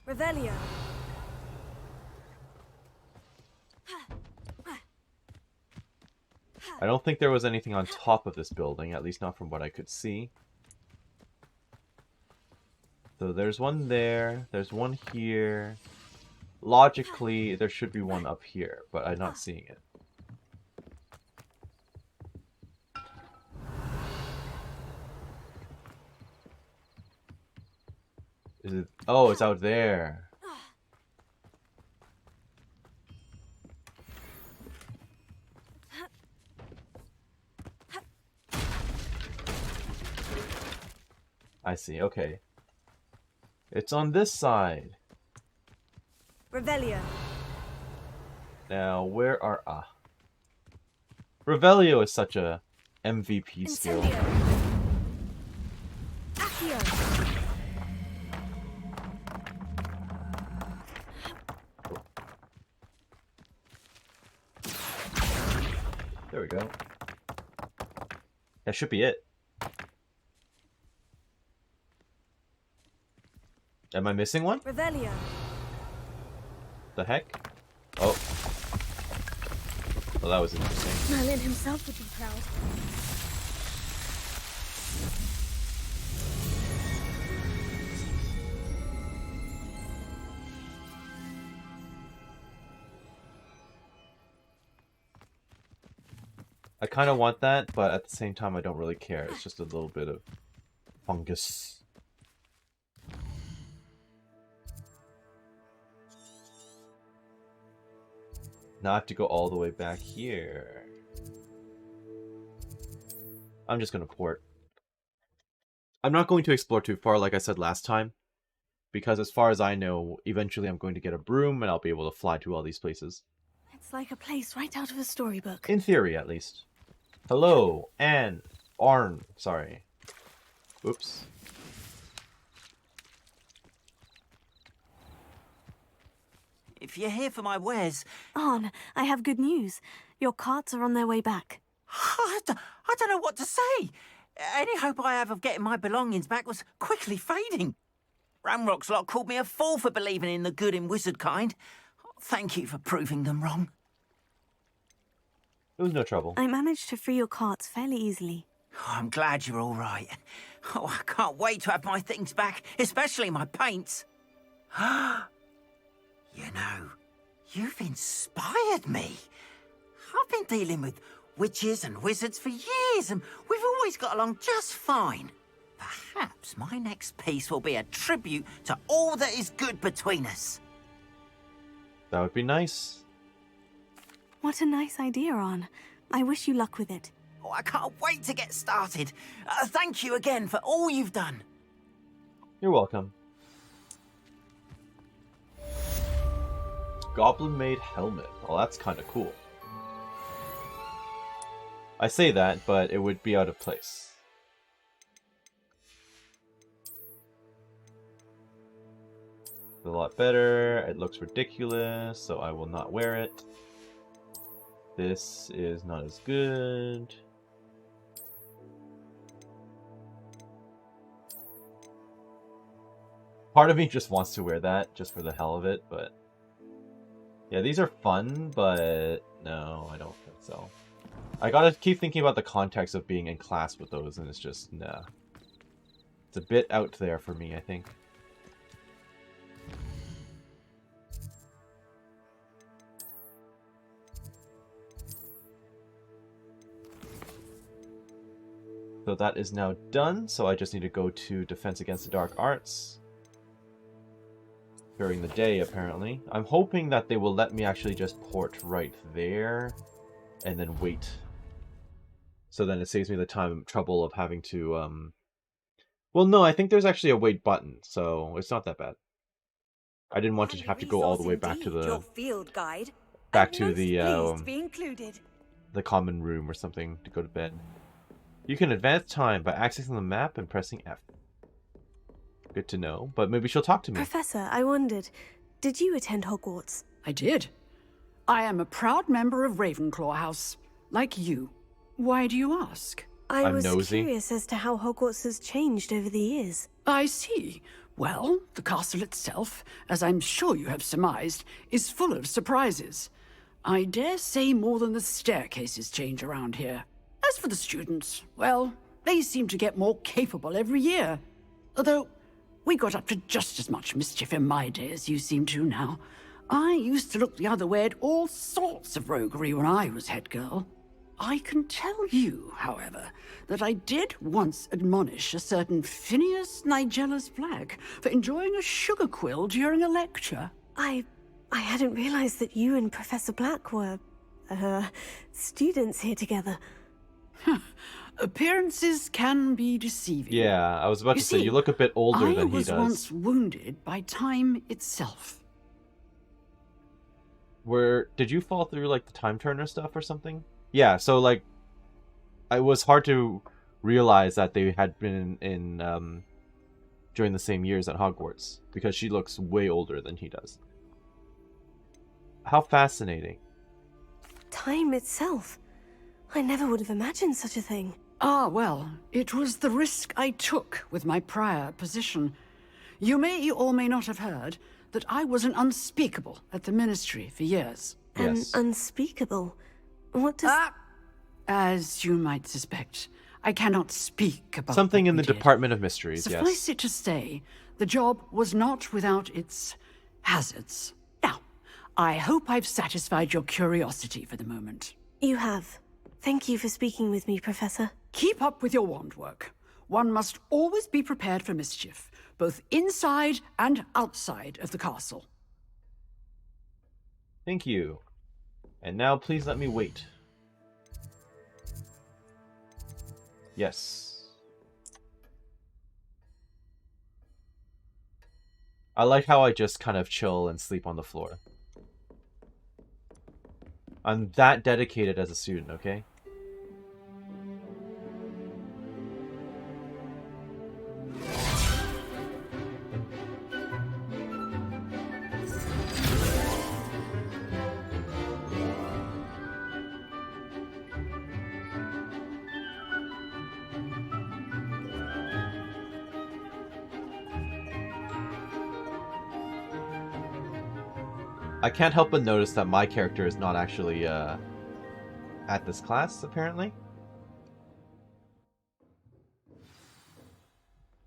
Revelio. I don't think there was anything on top of this building, at least not from what I could see. So there's one there, there's one here. Logically, there should be one up here, but I'm not seeing it. Is it? Oh, it's out there. I see, okay. It's on this side. Revelio. Now, where are... Revelio is such a MVP skill. Accio. There we go. That should be it. Am I missing one? Revelio. The heck? Oh. Well, that was interesting. Merlin himself would be proud. I kind of want that, but at the same time, I don't really care. It's just a little bit of fungus. Now I have to go all the way back here. I'm just going to port. I'm not going to explore too far, like I said last time. Because as far as I know, eventually I'm going to get a broom and I'll be able to fly to all these places. It's like a place right out of a storybook. In theory, at least. Hello, Arn. Sorry. Oops. If you're here for my wares... Arn, I have good news. Your carts are on their way back. I don't know what to say. Any hope I have of getting my belongings back was quickly fading. Ranrock's lot called me a fool for believing in the good in wizard kind. Thank you for proving them wrong. It was no trouble. I managed to free your carts fairly easily. Oh, I'm glad you're all right. Oh, I can't wait to have my things back, especially my paints. You know, you've inspired me. I've been dealing with witches and wizards for years, and we've always got along just fine. Perhaps my next piece will be a tribute to all that is good between us. That would be nice. What a nice idea, Arn. I wish you luck with it. Oh, I can't wait to get started. Thank you again for all you've done. You're welcome. Goblin-made helmet. Well, that's kind of cool. I say that, but it would be out of place. A lot better. It looks ridiculous, so I will not wear it. This is not as good. Part of me just wants to wear that, just for the hell of it, but... Yeah, these are fun, but... No, I don't think so. I gotta keep thinking about the context of being in class with those, and it's just, nah. It's a bit out there for me, I think. So that is now done, so I just need to go to Defense Against the Dark Arts. During the day, apparently. I'm hoping that they will let me actually just port right there, and then wait. So then it saves me the trouble of having to, Well, no, I think there's actually a wait button, so it's not that bad. I didn't want to have to go all the way back to the... Your field guide. Back to the, To be included. the common room or something to go to bed. You can advance time by accessing the map and pressing F. Good to know, but maybe she'll talk to me. Professor, I wondered, did you attend Hogwarts? I did. I am a proud member of Ravenclaw House, like you. Why do you ask? I was curious as to how Hogwarts has changed over the years. I see. Well, the castle itself, as I'm sure you have surmised, is full of surprises. I dare say more than the staircases change around here. As for the students, well, they seem to get more capable every year. Although, we got up to just as much mischief in my day as you seem to now. I used to look the other way at all sorts of roguery when I was head girl. I can tell you, however, that I did once admonish a certain Phineas Nigella's Black for enjoying a sugar quill during a lecture. I hadn't realized that you and Professor Black were, students here together. Appearances can be deceiving. Yeah, I was about to say, you look a bit older than he does. I was once wounded by time itself. Did you fall through, like, the time turner stuff or something? Yeah, so, like, it was hard to realize that they had been in during the same years at Hogwarts, because she looks way older than he does. How fascinating. Time itself. I never would have imagined such a thing. Ah, well, it was the risk I took with my prior position. You may or may not have heard that I was an unspeakable at the Ministry for years. Yes. An unspeakable? What does... As you might suspect, I cannot speak about something in the Department of Mysteries, yes. Suffice it to say, the job was not without its hazards. Now, I hope I've satisfied your curiosity for the moment. You have. Thank you for speaking with me, Professor. Keep up with your wand work. One must always be prepared for mischief, both inside and outside of the castle. Thank you. And now please let me wait. Yes. I like how I just kind of chill and sleep on the floor. I'm that dedicated as a student, okay? I can't help but notice that my character is not actually at this class, apparently.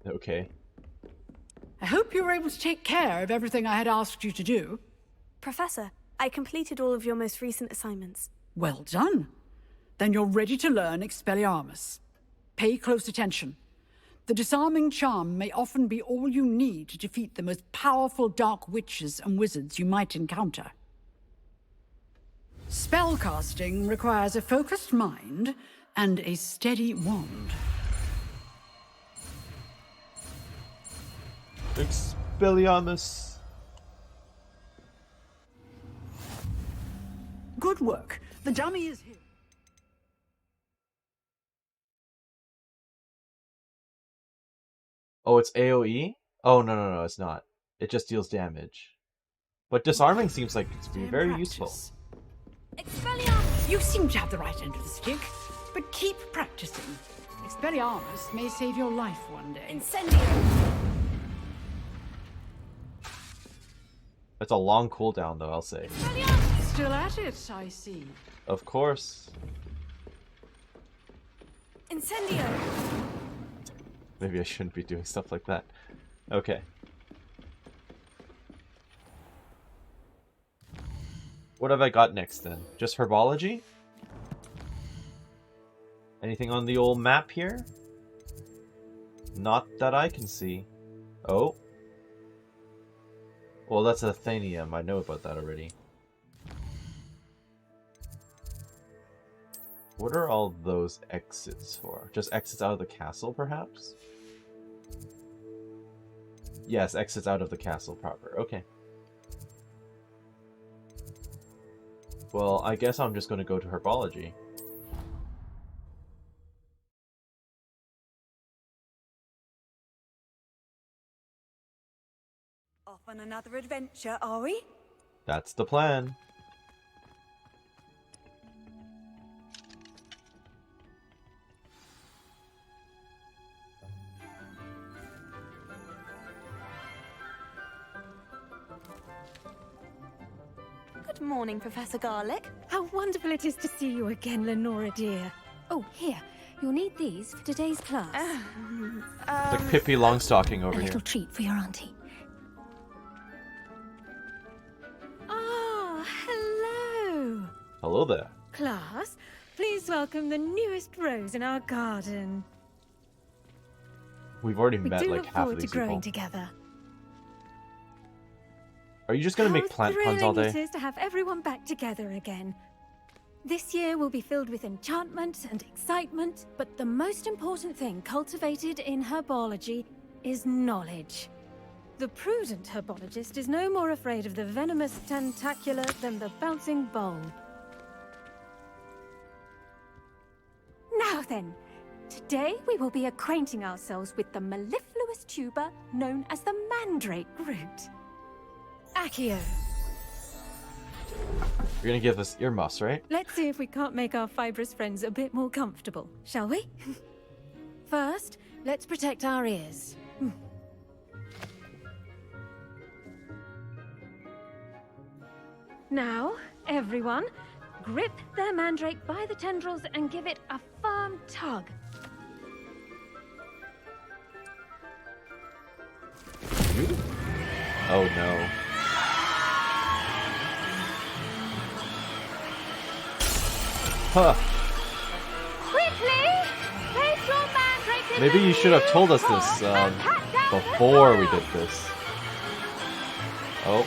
Okay. I hope you were able to take care of everything I had asked you to do. Professor, I completed all of your most recent assignments. Well done. Then you're ready to learn Expelliarmus. Pay close attention. The disarming charm may often be all you need to defeat the most powerful dark witches and wizards you might encounter. Spellcasting requires a focused mind and a steady wand. Expelliarmus. Good work. The dummy is here. Oh, it's AoE? Oh, no, it's not. It just deals damage. But disarming seems like it's very useful. Expelliarmus! You seem to have the right end of the stick, but keep practicing. Expelliarmus may save your life one day. Incendio! It's a long cooldown, though, I'll say. Still at it, I see. Of course. Incendio! Maybe I shouldn't be doing stuff like that. Okay. What have I got next, then? Just Herbology? Anything on the old map here? Not that I can see. Oh. Well, that's Athenium. I know about that already. What are all those exits for? Just exits out of the castle, perhaps? Yes, exits out of the castle proper. Okay. Well, I guess I'm just going to go to Herbology. Off on another adventure, are we? That's the plan. Good morning, Professor Garlick. How wonderful it is to see you again, Lenora dear. Oh, here. You'll need these for today's class. It's like Pippi Longstocking over a here. little treat for your auntie. Ah, hello. Hello there. Class, please welcome the newest rose in our garden. We've already We met do like look half forward of these to growing people. together. Are you just going to make How plant puns all thrilling day? it is to have everyone back together again. This year will be filled with enchantment and excitement, but the most important thing cultivated in herbology is knowledge. The prudent herbologist is no more afraid of the venomous tentacular than the bouncing bulb. Now then, today we will be acquainting ourselves with the mellifluous tuber known as the mandrake root. Accio. You're going to give us earmuffs, right? Let's see if we can't make our fibrous friends a bit more comfortable, shall we? First, let's protect our ears. Now, everyone, grip their mandrake by the tendrils and give it a firm tug. Oh no. Huh. Quickly! Place your mandrake in Maybe the you should have told us pot this and pat down the before we fire. did this. Oh.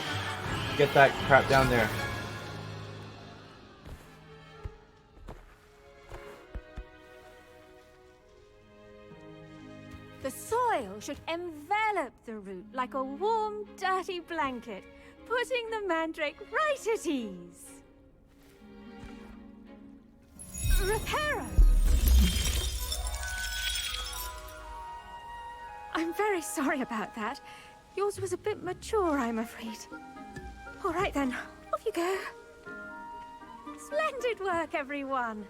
Get that crap down there. The soil should envelop the root like a warm, dirty blanket, putting the mandrake right at ease. Reparo! I'm very sorry about that. Yours was a bit mature, I'm afraid. All right then, off you go. Splendid work, everyone.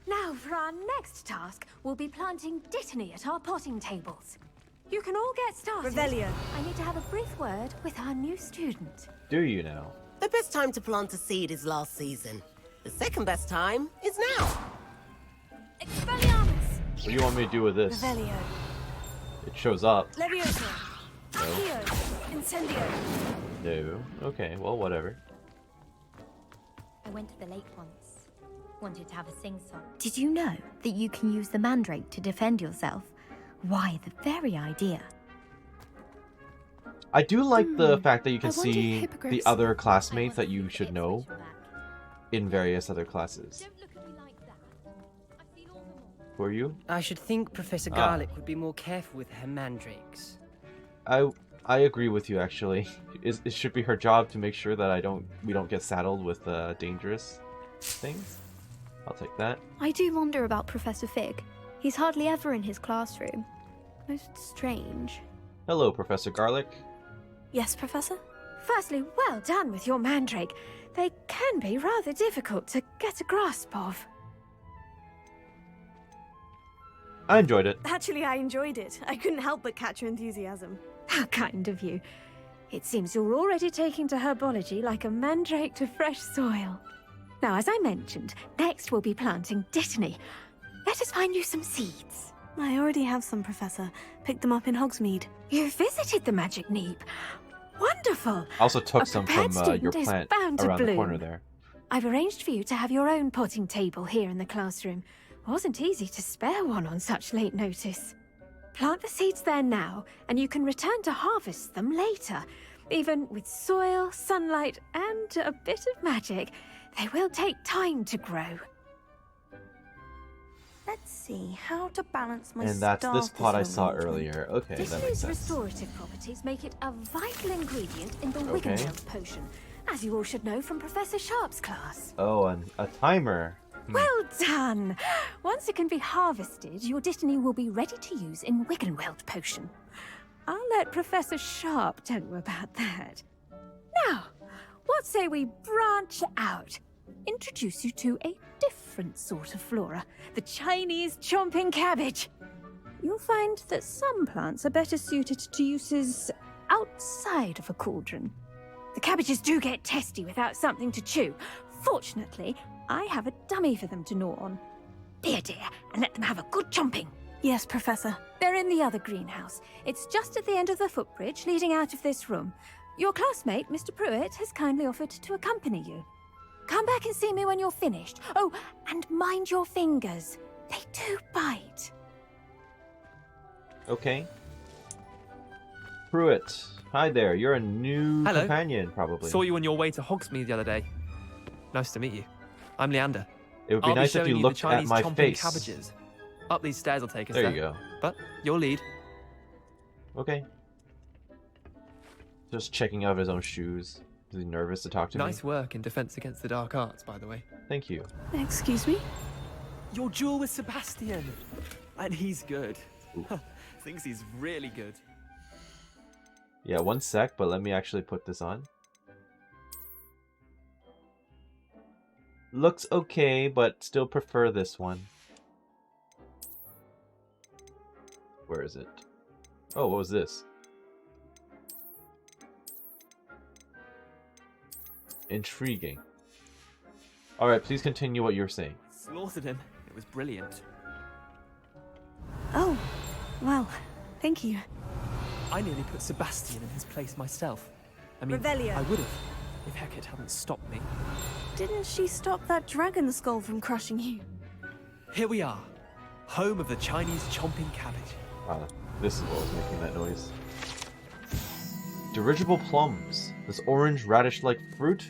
Now, for our next task, we'll be planting dittany at our potting tables. You can all get started. Revelio. I need to have a brief word with our new student. Do you now? The best time to plant a seed is last season. The second best time is now. Expelliarmus. What do you want me to do with this? Revelio. It shows up. Levioso. Accio. Incendio. No. Okay, well, whatever. I went to the lake once. Wanted to have a sing-song. Did you know that you can use the mandrake to defend yourself? Why, the very idea. I do like the fact that you can I wonder if see the hippogriffs- other classmates that you should know in various other classes. Who are you? I should think Professor Garlic would be more careful with her mandrakes. I agree with you actually. It should be her job to make sure that we don't get saddled with dangerous things. I'll take that. I do wonder about Professor Fig. He's hardly ever in his classroom. Most strange. Hello, Professor Garlic. Yes, Professor? Firstly, well done with your mandrake. They can be rather difficult to get a grasp of. I enjoyed it. Actually, I enjoyed it. I couldn't help but catch your enthusiasm. How kind of you. It seems you're already taking to herbology like a mandrake to fresh soil. Now, as I mentioned, next we'll be planting dittany. Let us find you some seeds. I already have some, Professor. Picked them up in Hogsmeade. You visited the Magic Neep. Wonderful. I also took A some prepared from your student is plant bound to around the bloom. corner there. I've arranged for you to have your own potting table here in the classroom. Wasn't easy to spare one on such late notice. Plant the seeds there now, and you can return to harvest them later. Even with soil, sunlight, and a bit of magic, they will take time to grow. Let's see how to balance my And that's this staff pot I saw arrangement. earlier. Okay, that makes Dittany's sense. restorative properties make it a vital ingredient in the Okay. Wiggenweld potion, as you all should know from Professor Sharp's class. Oh, and a timer. Well done! Once it can be harvested, your dittany will be ready to use in Wiggenweld potion. I'll let Professor Sharp tell you about that. Now, what say we branch out? Introduce you to a different sort of flora, the Chinese chomping cabbage. You'll find that some plants are better suited to uses outside of a cauldron. The cabbages do get testy without something to chew. Fortunately, I have a dummy for them to gnaw on. Dear, and let them have a good chomping. Yes, Professor. They're in the other greenhouse. It's just at the end of the footbridge leading out of this room. Your classmate, Mr. Pruitt, has kindly offered to accompany you. Come back and see me when you're finished. Oh, and mind your fingers. They do bite. Okay. Pruitt. Hi there. You're a new Hello. companion, probably. Saw you on your way to Hogsmeade the other day. Nice to meet you. I'm Leander. It would be I'll nice if showing you the looked at Chinese my chomping face. cabbages. Up these stairs will take us There you go. But your lead. Okay. Just checking out his own shoes. Is he nervous to talk to me? Nice work in Defense Against the Dark Arts, by the way. Thank you. Excuse me? Your duel with Sebastian. And he's good. Thinks he's really good. Yeah, one sec, but let me actually put this on. Looks okay, but still prefer this one. Where is it? Oh, what was this? Intriguing. Alright, please continue what you were saying. Slaughtered him. It was brilliant. Oh, well, thank you. I nearly put Sebastian in his place myself. I mean, Revelio. I would have, if Hecate hadn't stopped me. Didn't she stop that dragon skull from crushing you? Here we are, home of the Chinese chomping cabbage. Wow, this is what was making that noise. Dirigible plums. This orange radish-like fruit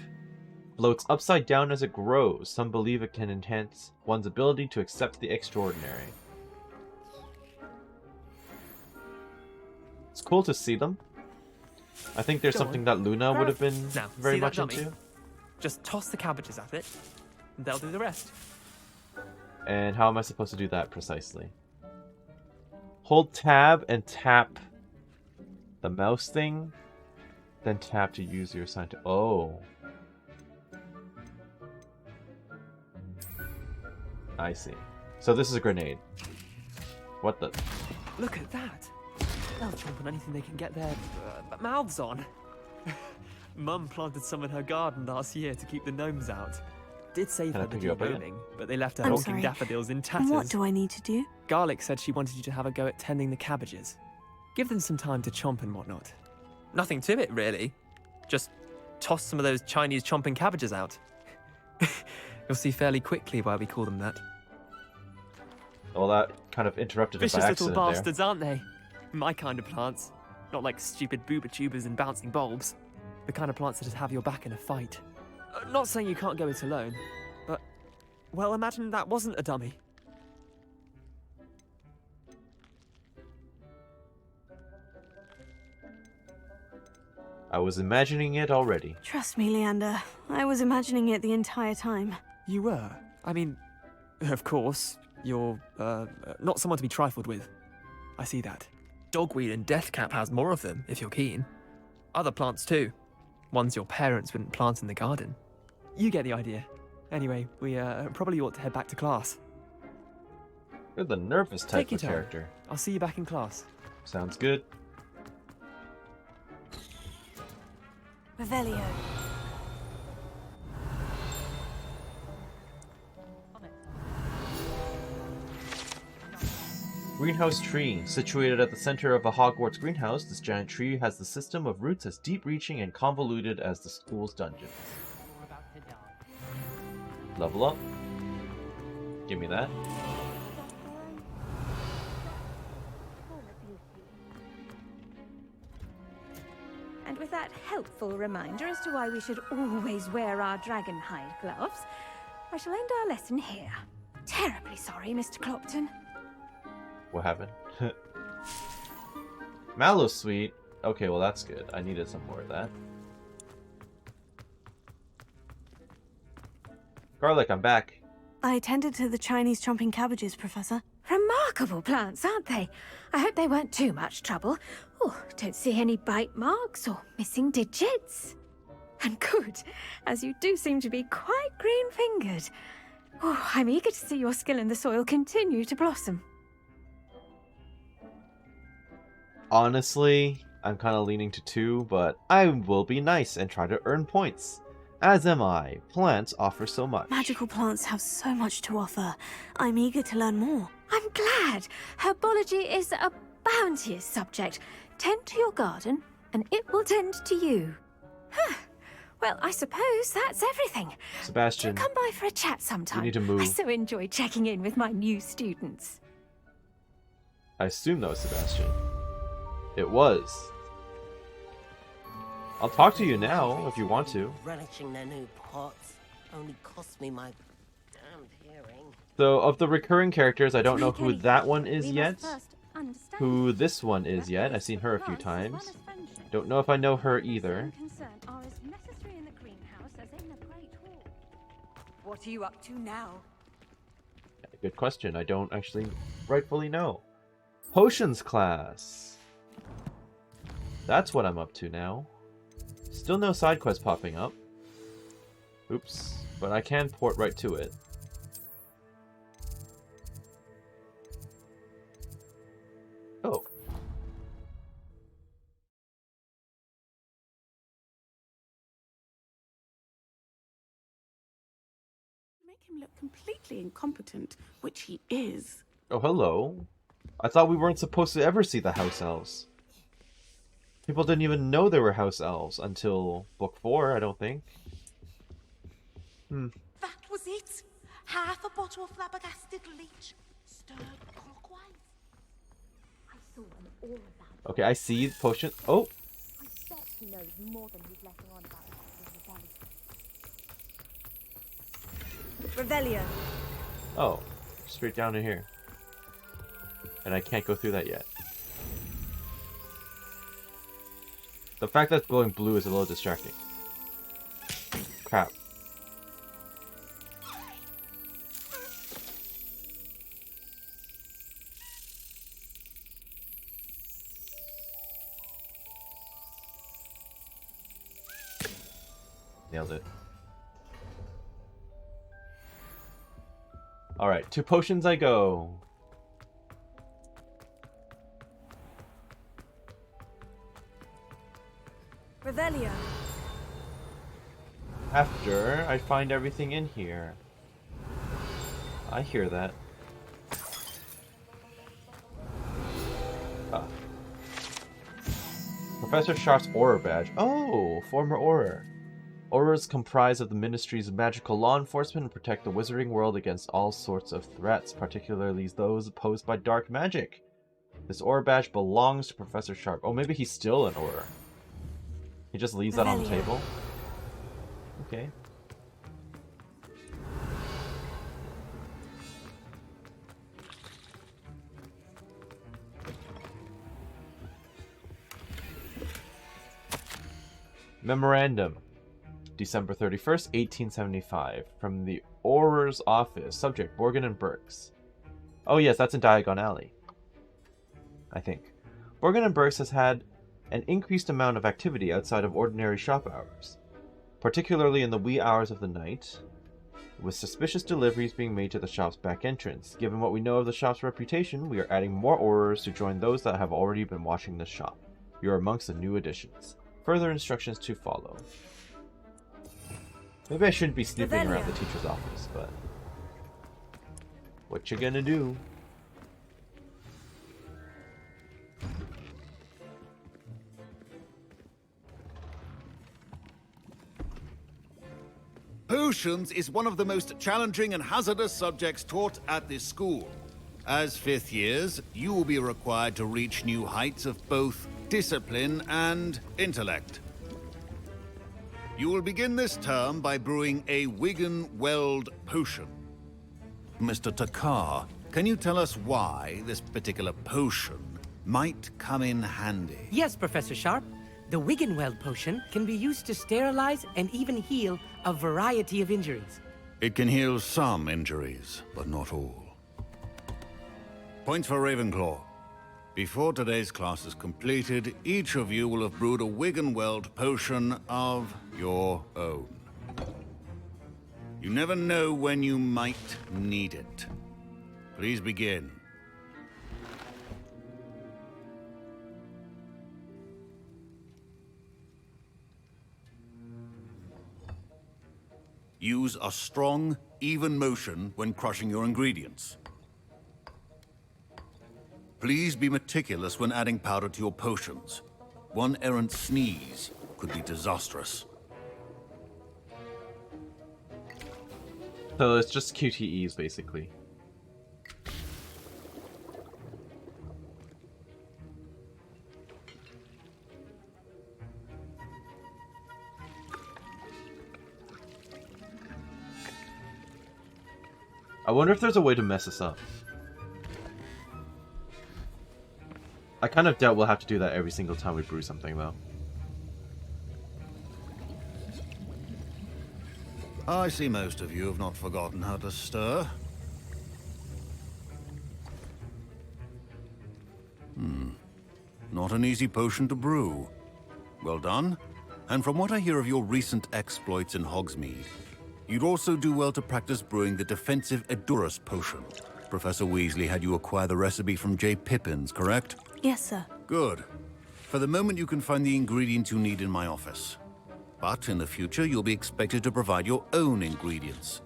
floats upside down as it grows. Some believe it can enhance one's ability to accept the extraordinary. It's cool to see them. I think there's Go something on. that Luna would have been Now, very see that much dummy? into. Just toss the cabbages at it, and they'll do the rest. And how am I supposed to do that precisely? Hold tab and tap the mouse thing, then tap to use your sign to... Oh. I see. So this is a grenade. What the... Look at that. They'll chomp on anything they can get their mouths on. Mum planted some in her garden last year to keep the gnomes out. Did save her the deboning, but they left her I'm honking sorry. daffodils in tatters. What do I need to do? Garlic said she wanted you to have a go at tending the cabbages. Give them some time to chomp and whatnot. Nothing to it, really. Just toss some of those Chinese chomping cabbages out. You'll see fairly quickly why we call them that. Well, that kind of interrupted it Vicious by little accident there. bastards, aren't they? My kind of plants. Not like stupid booba tubers and bouncing bulbs. The kind of plants that just have your back in a fight. Not saying you can't go it alone, but, well, imagine that wasn't a dummy. I was imagining it already. Trust me, Leander. I was imagining it the entire time. You were? I mean, of course, you're, not someone to be trifled with. I see that. Dogweed and deathcap has more of them, if you're keen. Other plants too. Ones your parents wouldn't plant in the garden. You get the idea. Anyway, we probably ought to head back to class. You're the nervous type Take your of time. character. I'll see you back in class. Sounds good. Revelio. Greenhouse tree. Situated at the center of a Hogwarts greenhouse, this giant tree has the system of roots as deep-reaching and convoluted as the school's dungeons. Level up. Give me that. And with that helpful reminder as to why we should always wear our dragon hide gloves, I shall end our lesson here. Terribly sorry, Mr. Clopton. What happened? Mallow sweet. Okay, well that's good. I needed some more of that. Garlic, I'm back. I tended to the Chinese chomping cabbages, Professor. Remarkable plants, aren't they? I hope they weren't too much trouble. Oh, don't see any bite marks or missing digits. And good, as you do seem to be quite green-fingered. Oh, I'm eager to see your skill in the soil continue to blossom. Honestly, I'm kind of leaning to 2, but I will be nice and try to earn points. As am I. Plants offer so much. Magical plants have so much to offer. I'm eager to learn more. I'm glad. Herbology is a bounteous subject. Tend to your garden, and it will tend to you. Huh. Well, I suppose that's everything. Sebastian, Do come by for a chat sometime. you need to move. I so enjoy checking in with my new students. I assume that was Sebastian. It was. I'll talk to you now if you want to. Relishing their new pots only cost me my damned hearing. So, of the recurring characters, I don't know who that one is yet. Who this one is yet. I've seen her a few times. Don't know if I know her either. What are you up to now? Good question. I don't actually rightfully know. Potions class. That's what I'm up to now. Still no side quest popping up. Oops. But I can port right to it. Oh. Make him look completely incompetent, which he is. Oh, hello. I thought we weren't supposed to ever see the house elves. People didn't even know there were house elves until book 4, I don't think. That was it. Half a bottle of flabbergasted leech, stirred clockwise. I saw him all about. Okay, I see potion. Oh! I bet he knows more than he's letting on about his Revelio. Oh. Straight down in here. And I can't go through that yet. The fact that it's glowing blue is a little distracting. Crap. Nailed it. Alright, 2 potions I go. Revelio. After I find everything in here. I hear that. Ah. Professor Sharp's Auror badge. Oh, former Auror. Aurors comprise of the Ministry's magical law enforcement and protect the wizarding world against all sorts of threats, particularly those posed by dark magic. This Auror badge belongs to Professor Sharp. Oh, maybe he's still an Auror. He just leaves that on the table? Okay. Memorandum. December 31st, 1875. From the Auror's office. Subject, Borgin and Burks. Oh yes, that's in Diagon Alley. I think. Borgin and Burks has had an increased amount of activity outside of ordinary shop hours, particularly in the wee hours of the night, with suspicious deliveries being made to the shop's back entrance. Given what we know of the shop's reputation, we are adding more Aurors to join those that have already been watching the shop. You are amongst the new additions. Further instructions to follow. Maybe I shouldn't be snooping around the teacher's office, but what you gonna do? Potions is one of the most challenging and hazardous subjects taught at this school. As fifth years, you will be required to reach new heights of both discipline and intellect. You will begin this term by brewing a Wigan-Weld potion. Mr. Takar, can you tell us why this particular potion might come in handy? Yes, Professor Sharp. The Wigan-Weld potion can be used to sterilize and even heal a variety of injuries. It can heal some injuries, but not all. Points for Ravenclaw. Before today's class is completed, each of you will have brewed a Wigan-Weld potion of your own. You never know when you might need it. Please begin. Use a strong, even motion when crushing your ingredients. Please be meticulous when adding powder to your potions. One errant sneeze could be disastrous. So it's just QTEs, basically. I wonder if there's a way to mess this up. I kind of doubt we'll have to do that every single time we brew something, though. I see most of you have not forgotten how to stir. Not an easy potion to brew. Well done. And from what I hear of your recent exploits in Hogsmeade, you'd also do well to practice brewing the defensive Edurus potion. Professor Weasley had you acquire the recipe from J. Pippins, correct? Yes, sir. Good. For the moment, you can find the ingredients you need in my office. But in the future, you'll be expected to provide your own ingredients.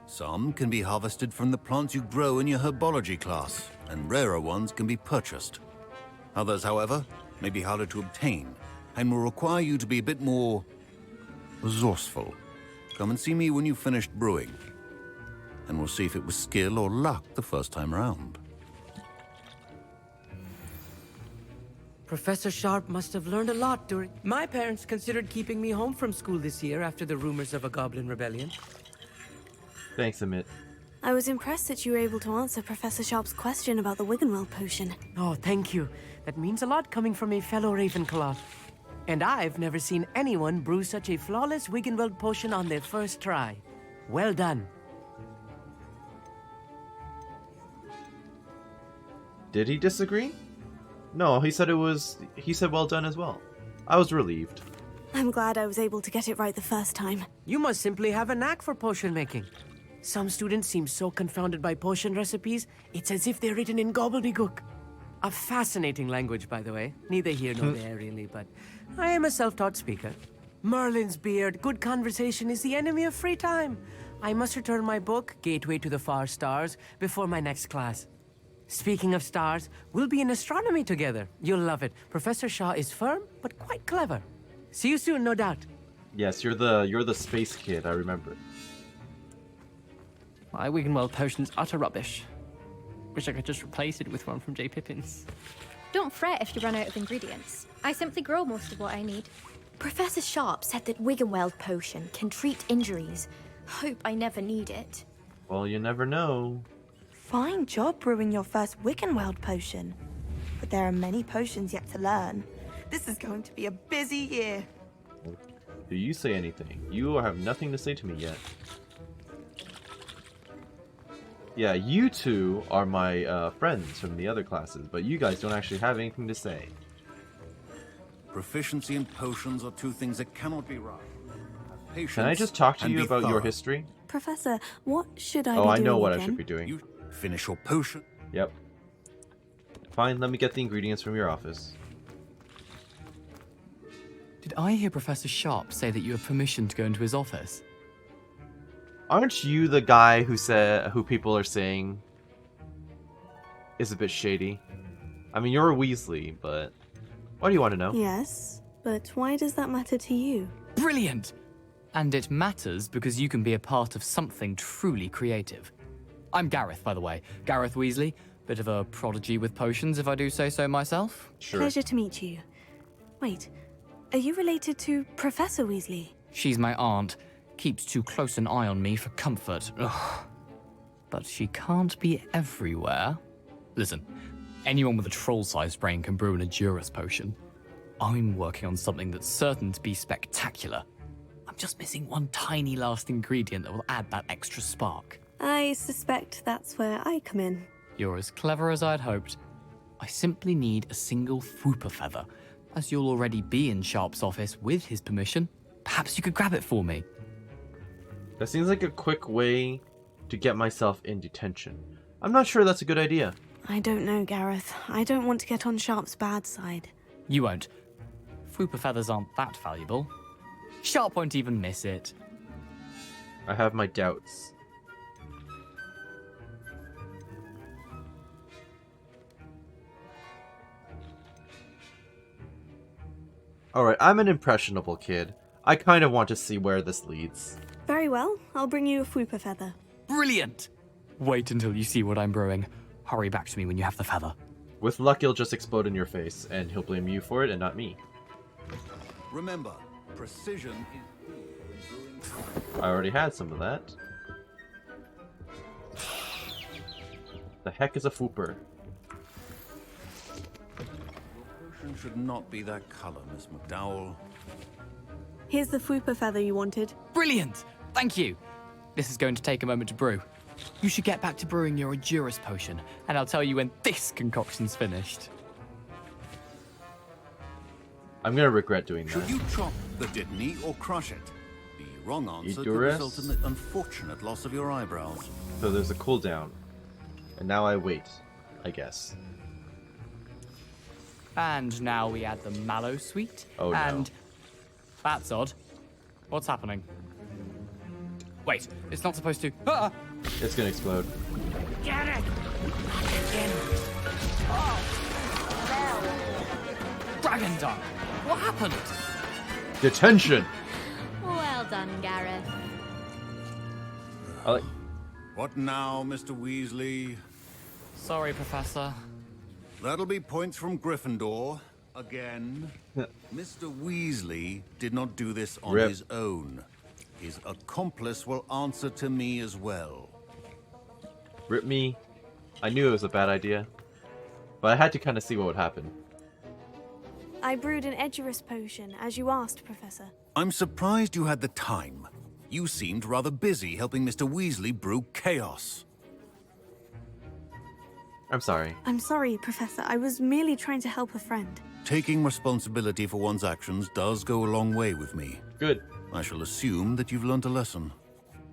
Some can be harvested from the plants you grow in your herbology class, and rarer ones can be purchased. Others, however, may be harder to obtain, and will require you to be a bit more resourceful. Come and see me when you've finished brewing, and we'll see if it was skill or luck the first time around. Professor Sharp must have learned a lot during... My parents considered keeping me home from school this year after the rumors of a goblin rebellion. Thanks, Amit. I was impressed that you were able to answer Professor Sharp's question about the Wigan-Weld potion. Oh, thank you. That means a lot coming from a fellow Ravenclaw. And I've never seen anyone brew such a flawless Wigan-Weld potion on their first try. Well done. Did he disagree? No, he said well done as well. I was relieved. I'm glad I was able to get it right the first time. You must simply have a knack for potion making. Some students seem so confounded by potion recipes, it's as if they're written in gobbledygook. A fascinating language, by the way. Neither here nor there, really, but I am a self-taught speaker. Merlin's beard, good conversation is the enemy of free time. I must return my book, Gateway to the Far Stars, before my next class. Speaking of stars, we'll be in astronomy together. You'll love it. Professor Shaw is firm, but quite clever. See you soon, no doubt. Yes, you're the space kid, I remember. My Wiggenweld potion's utter rubbish. Wish I could just replace it with one from J. Pippin's. Don't fret if you run out of ingredients. I simply grow most of what I need. Professor Sharp said that Wiggenweld potion can treat injuries. Hope I never need it. Well, you never know. Fine job brewing your first Wiggenweld potion. But there are many potions yet to learn. This is going to be a busy year. Do you say anything? You have nothing to say to me yet. Yeah, you two are my friends from the other classes, but you guys don't actually have anything to say. Proficiency and potions are two things that cannot be right. Patience. Can I just talk to you about your history? Professor, what should I be Oh, doing I know what again? I should be doing. You finish your potion. Yep. Fine, let me get the ingredients from your office. Did I hear Professor Sharp say that you have permission to go into his office? Aren't you the guy who people are saying is a bit shady? I mean, you're a Weasley, but what do you want to know? Yes, but why does that matter to you? Brilliant! And it matters because you can be a part of something truly creative. I'm Gareth, by the way. Gareth Weasley. Bit of a prodigy with potions, if I do say so myself. Sure. Pleasure to meet you. Wait, are you related to Professor Weasley? She's my aunt. Keeps too close an eye on me for comfort. Ugh. But she can't be everywhere. Listen, anyone with a troll-sized brain can brew an Adurus potion. I'm working on something that's certain to be spectacular. I'm just missing one tiny last ingredient that will add that extra spark. I suspect that's where I come in. You're as clever as I'd hoped. I simply need a single Fwooper feather. As you'll already be in Sharp's office with his permission, perhaps you could grab it for me. That seems like a quick way to get myself in detention. I'm not sure that's a good idea. I don't know, Gareth. I don't want to get on Sharp's bad side. You won't. Fwooper feathers aren't that valuable. Sharp won't even miss it. I have my doubts. Alright, I'm an impressionable kid. I kind of want to see where this leads. Very well. I'll bring you a Fwooper feather. Brilliant! Wait until you see what I'm brewing. Hurry back to me when you have the feather. With luck, it'll just explode in your face, and he'll blame you for it and not me. Remember, precision is... I already had some of that. The heck is a Fwooper? Your potion should not be that color, Miss McDowell. Here's the Fwooper feather you wanted. Brilliant! Thank you. This is going to take a moment to brew. You should get back to brewing your Adurus potion, and I'll tell you when this concoction's finished. I'm gonna regret doing that. Should you chop the Dittany or crush it? The wrong answer could Adurus? result in the unfortunate loss of your eyebrows. So there's a cooldown. And now I wait, I guess. And now we add the mallow sweet. Oh, no. And that's odd. What's happening? Wait, it's not supposed to. Ah! It's gonna explode. Get it! Again. Dragon Dung! What happened? Detention! Well done, Gareth. What now, Mr. Weasley? Sorry, Professor. That'll be points from Gryffindor. Again. Mr. Weasley did not do this on Rip. his own. His accomplice will answer to me as well. Rip me. I knew it was a bad idea. But I had to kind of see what would happen. I brewed an Edurus potion, as you asked, Professor. I'm surprised you had the time. You seemed rather busy helping Mr. Weasley brew chaos. I'm sorry. I'm sorry, Professor. I was merely trying to help a friend. Taking responsibility for one's actions does go a long way with me. Good. I shall assume that you've learnt a lesson.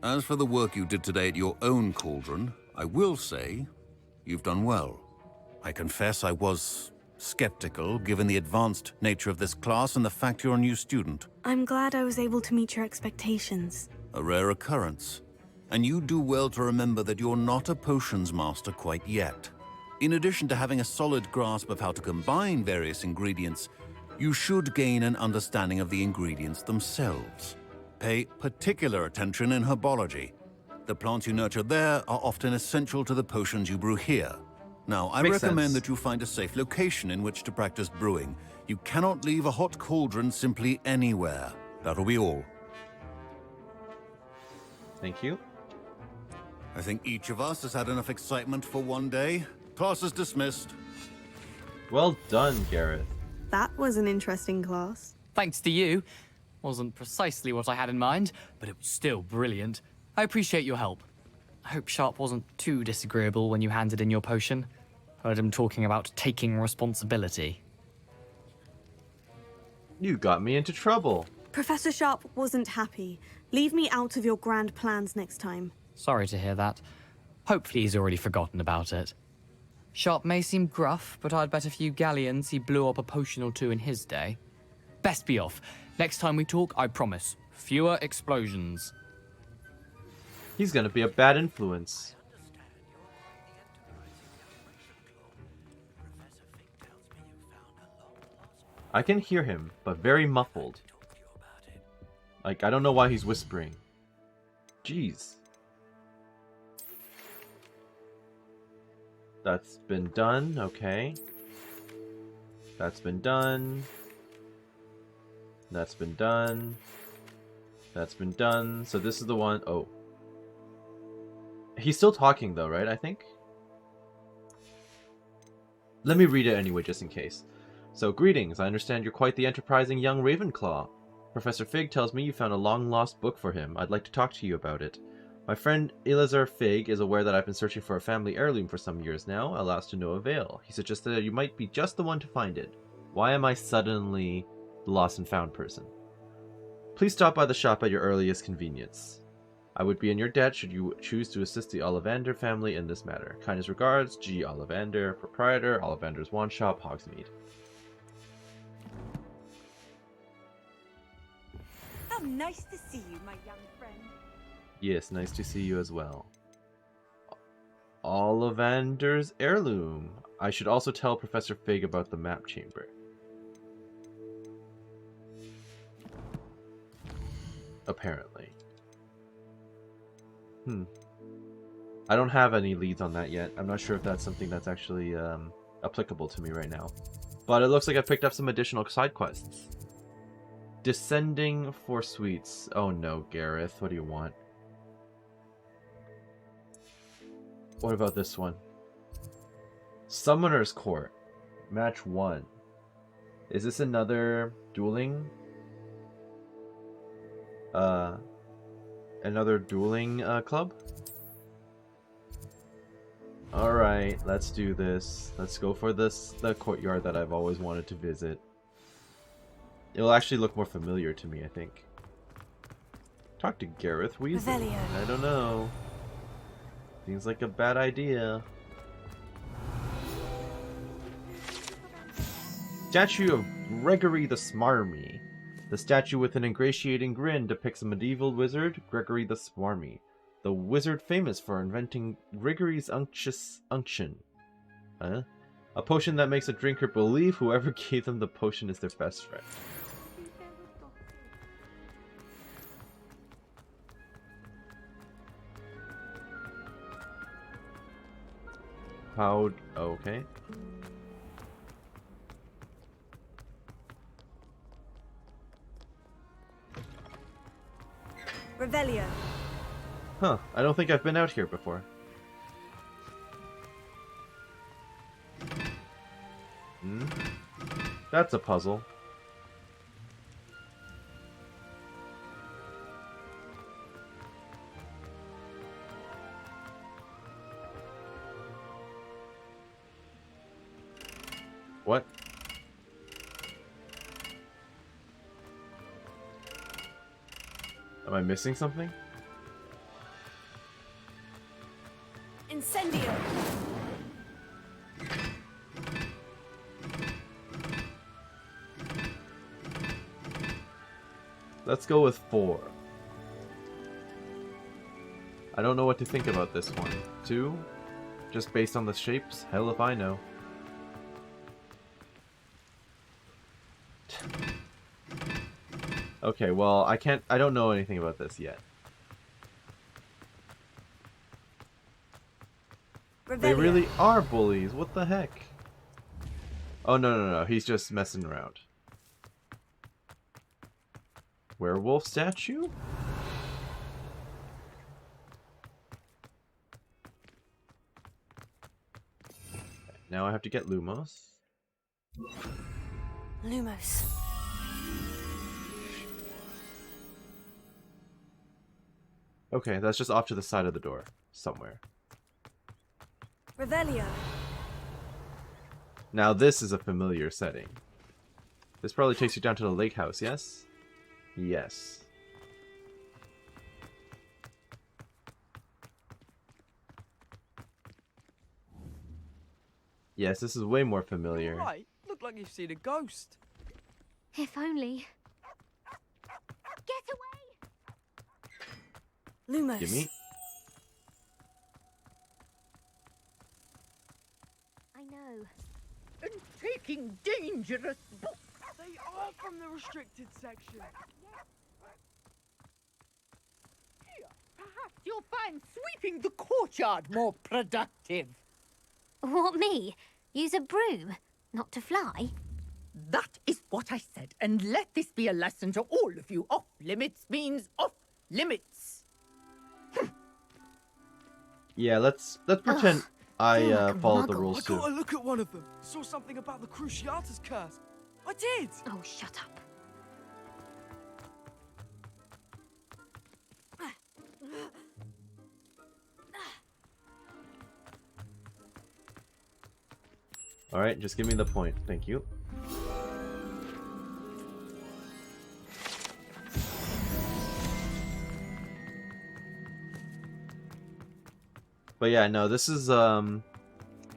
As for the work you did today at your own cauldron, I will say you've done well. I confess I was skeptical, given the advanced nature of this class and the fact you're a new student. I'm glad I was able to meet your expectations. A rare occurrence. And you do well to remember that you're not a potions master quite yet. In addition to having a solid grasp of how to combine various ingredients, you should gain an understanding of the ingredients themselves. Pay particular attention in herbology. The plants you nurture there are often essential to the potions you brew here. Now, I Makes recommend sense. that you find a safe location in which to practice brewing. You cannot leave a hot cauldron simply anywhere. That'll be all. Thank you. I think each of us has had enough excitement for one day. Class is dismissed. Well done, Gareth. That was an interesting class. Thanks to you. Wasn't precisely what I had in mind, but it was still brilliant. I appreciate your help. I hope Sharp wasn't too disagreeable when you handed in your potion. Heard him talking about taking responsibility. You got me into trouble. Professor Sharp wasn't happy. Leave me out of your grand plans next time. Sorry to hear that. Hopefully he's already forgotten about it. Sharp may seem gruff, but I'd bet a few galleons he blew up a potion or two in his day. Best be off. Next time we talk, I promise. Fewer explosions. He's gonna be a bad influence. I can hear him, but very muffled. Like, I don't know why he's whispering. Jeez. That's been done, okay. That's been done. That's been done. That's been done. So this is the one. Oh. He's still talking though, right? I think? Let me read it anyway, just in case. So, greetings. I understand you're quite the enterprising young Ravenclaw. Professor Fig tells me you found a long-lost book for him. I'd like to talk to you about it. My friend Elazar Fig is aware that I've been searching for a family heirloom for some years now, alas to no avail. He suggested that you might be just the one to find it. Why am I suddenly the lost and found person? Please stop by the shop at your earliest convenience. I would be in your debt should you choose to assist the Ollivander family in this matter. Kindest regards, G. Ollivander, Proprietor, Ollivander's Wand Shop, Hogsmeade. How nice to see you, my young friend. Yes, nice to see you as well. Ollivander's heirloom. I should also tell Professor Fig about the map chamber. Apparently. I don't have any leads on that yet. I'm not sure if that's something that's actually applicable to me right now. But it looks like I picked up some additional side quests. Descending for sweets. Oh no, Gareth. What do you want? What about this one? Summoner's Court. Match 1. Is this another dueling? Another dueling club? Alright, let's do this. Let's go for the courtyard that I've always wanted to visit. It'll actually look more familiar to me, I think. Talk to Gareth Weasley. Revelio. I don't know. Seems like a bad idea. Statue of Gregory the Smarmy. The statue with an ingratiating grin depicts a medieval wizard, Gregory the Smarmy. The wizard famous for inventing Gregory's unctuous unction. A potion that makes a drinker believe whoever gave them the potion is their best friend. How? Okay. Revelio. Huh, I don't think I've been out here before. That's a puzzle. What? Am I missing something? Incendio. Let's go with 4. I don't know what to think about this one. 2? Just based on the shapes? Hell if I know. Okay, well, I don't know anything about this yet. They really are bullies. What the heck? Oh, no. He's just messing around. Werewolf statue? Now I have to get Lumos. Lumos. Okay, that's just off to the side of the door. Somewhere. Revelio. Now this is a familiar setting. This probably takes you down to the lake house, yes? Yes. Yes, this is way more familiar. Right, look like you've seen a ghost. If only. Get away! Lumos. Gimme. I know. And taking dangerous books. They are from the restricted section. Here, perhaps you'll find sweeping the courtyard more productive. What, me? Use a broom? Not to fly? That is what I said, and let this be a lesson to all of you. Off limits means off limits. Yeah, let's pretend I followed the rules I too. got a look at one of them. Saw something about the Cruciatus curse. I did. Oh, shut up. Alright, just give me the point. Thank you. But yeah, no, this is the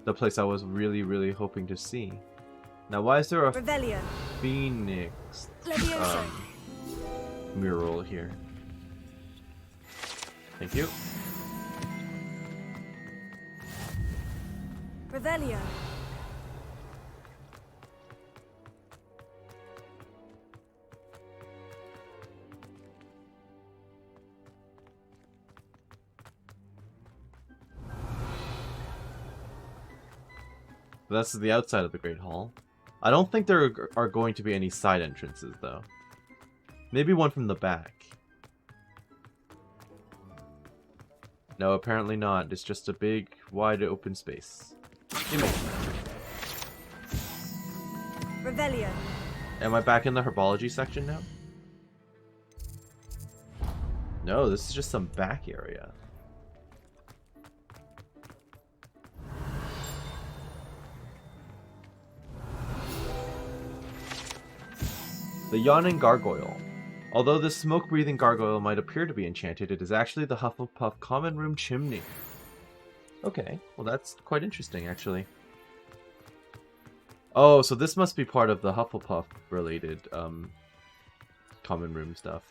place I was really hoping to see. Now, why is there a Revelio. phoenix Levioso. mural here? Thank you. Revelio. That's the outside of the Great Hall. I don't think there are going to be any side entrances, though. Maybe one from the back. No, apparently not. It's just a big, wide open space. Gimme. Revelio. Am I back in the Herbology section now? No, this is just some back area. The Yawning Gargoyle. Although this smoke-breathing gargoyle might appear to be enchanted, it is actually the Hufflepuff common room chimney. Okay, well that's quite interesting, actually. Oh, so this must be part of the Hufflepuff-related common room stuff.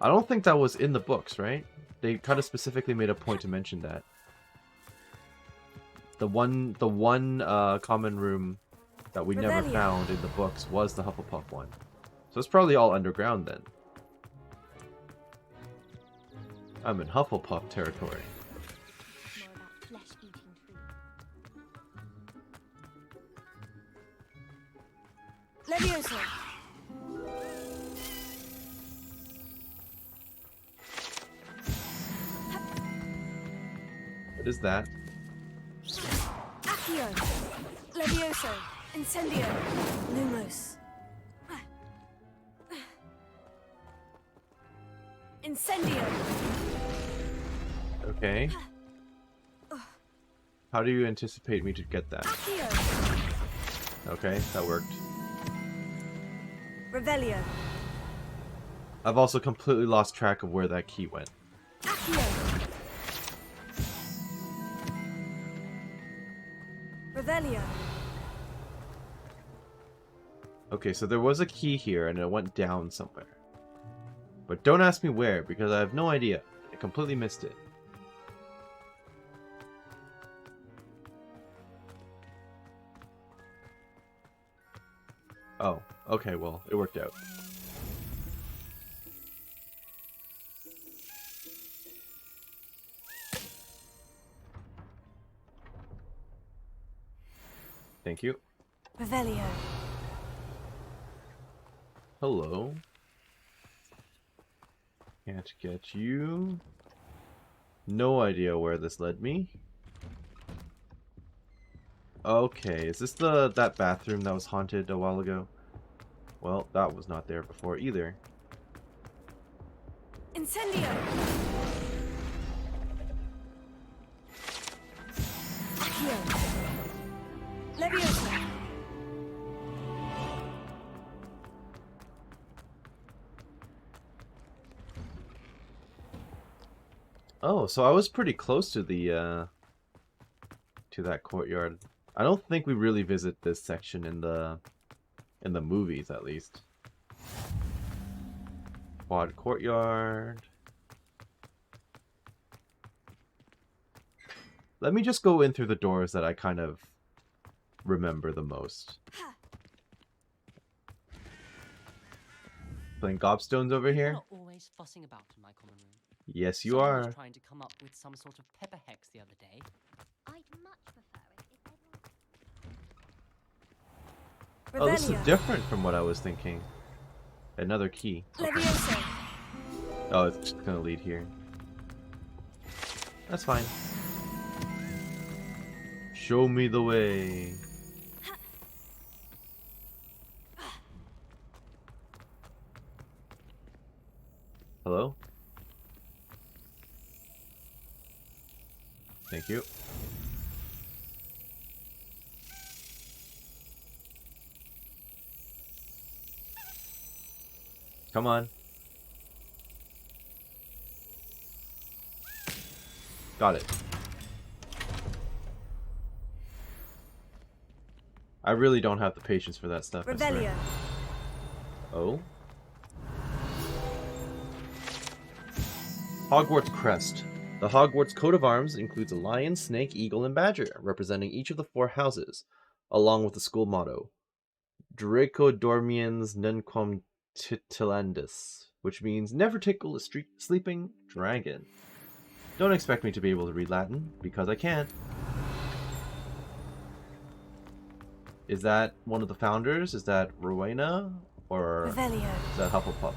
I don't think that was in the books, right? They kind of specifically made a point to mention that. The one common room that we never Revelio. found in the books was the Hufflepuff one. So it's probably all underground then. I'm in Hufflepuff territory. Levioso. What is that? Accio. Levioso. Incendio. Lumos. Incendio. Okay. How do you anticipate me to get that? Accio. Okay, that worked. Revelio. I've also completely lost track of where that key went. Accio. Revelio. Okay, so there was a key here and it went down somewhere. But don't ask me where, because I have no idea. I completely missed it. Oh, okay, well, it worked out. Thank you. Revelio. Hello. Can't get you. No idea where this led me. Okay, is this that bathroom that was haunted a while ago? Well, that was not there before either. Incendio. Accio. Leviosa. Oh, so I was pretty close to the to that courtyard. I don't think we really visit this section in the movies, at least. Quad courtyard. Let me just go in through the doors that I kind of remember the most. Playing gobstones over here? You're not always fussing about in my common room. Yes, you Someone are. was trying to come up with some sort of pepper hex the other day. I'd much prefer it if everyone... Oh, this is different from what I was thinking. Another key. Leviosa. Oh, it's just gonna lead here. That's fine. Show me the way. Hello? Thank you. Come on. Got it. I really don't have the patience for that stuff. I swear. Revelio. Oh? Hogwarts crest. The Hogwarts coat of arms includes a lion, snake, eagle, and badger, representing each of the 4 houses, along with the school motto, Draco Dormiens Nunquam Titilandus, which means never tickle a sleeping dragon. Don't expect me to be able to read Latin, because I can't. Is that one of the founders? Is that Rowena? Or Revelio. is that Hufflepuff?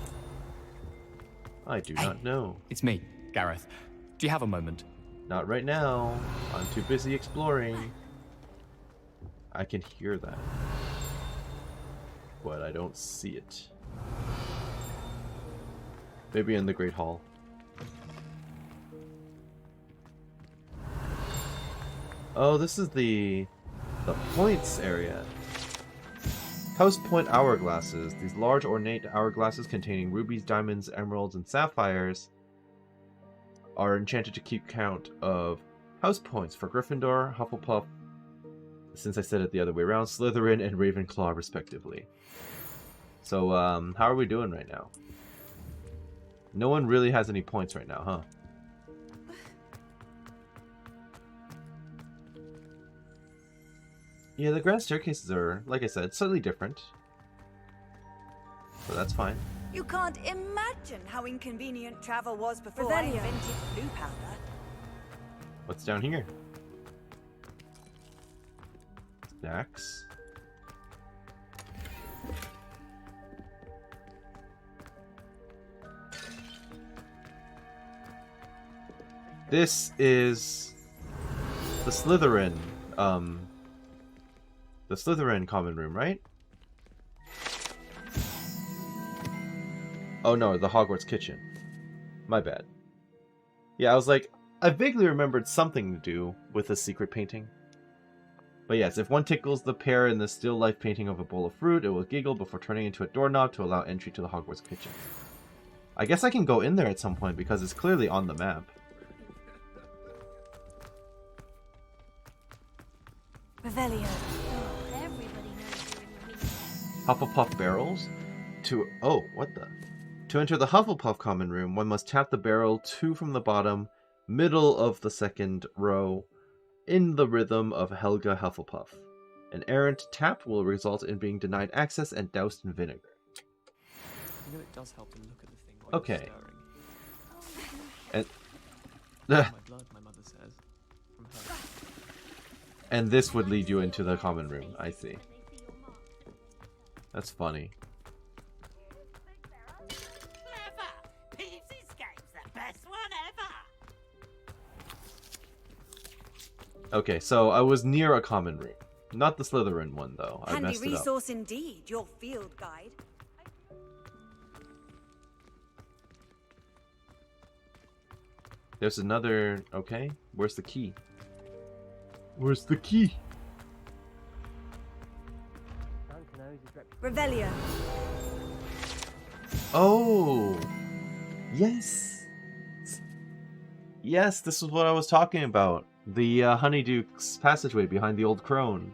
I do not know. It's me, Gareth. Do you have a moment? Not right now. I'm too busy exploring. I can hear that. But I don't see it. Maybe in the Great Hall. Oh, this is the points area. House Point hourglasses. These large ornate hourglasses containing rubies, diamonds, emeralds, and sapphires are enchanted to keep count of house points for Gryffindor, Hufflepuff, since I said it the other way around, Slytherin, and Ravenclaw, respectively. So, how are we doing right now? No one really has any points right now, huh? Yeah, the grand staircases are, like I said, slightly different. So that's fine. You can't imagine how inconvenient travel was before I Revelio. invented blue powder. What's down here? Snacks. This is the Slytherin, common room, right? Oh no, the Hogwarts kitchen. My bad. Yeah, I was like, I vaguely remembered something to do with a secret painting. But yes, if one tickles the pear in the still life painting of a bowl of fruit, it will giggle before turning into a doorknob to allow entry to the Hogwarts kitchen. I guess I can go in there at some point because it's clearly on the map. Revelio. Everybody knows you're in the meeting. Hufflepuff barrels? Oh, what the? To enter the Hufflepuff common room, one must tap the barrel 2 from the bottom, middle of the second row, in the rhythm of Helga Hufflepuff. An errant tap will result in being denied access and doused in vinegar. You know, it does help to look at the thing while Okay. you're stirring. And My blood, my mother says. From her. and this would lead you into the common room. I see. That's funny. Okay, so I was near a common room. Not the Slytherin one, though. I Handy messed it up. resource indeed, your field guide. There's another... Okay, where's the key? Where's the key? Revelio. Oh! Yes! Yes, this is what I was talking about. The Honeyduke's passageway behind the old crone.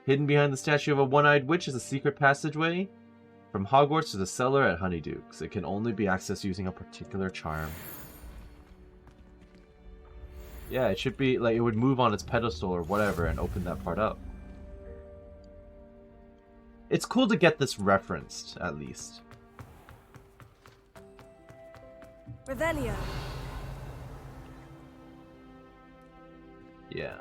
Hidden behind the statue of a one-eyed witch is a secret passageway from Hogwarts to the cellar at Honeyduke's. It can only be accessed using a particular charm. Yeah, it should be, like, it would move on its pedestal or whatever and open that part up. It's cool to get this referenced, at least. Revelio. Yeah.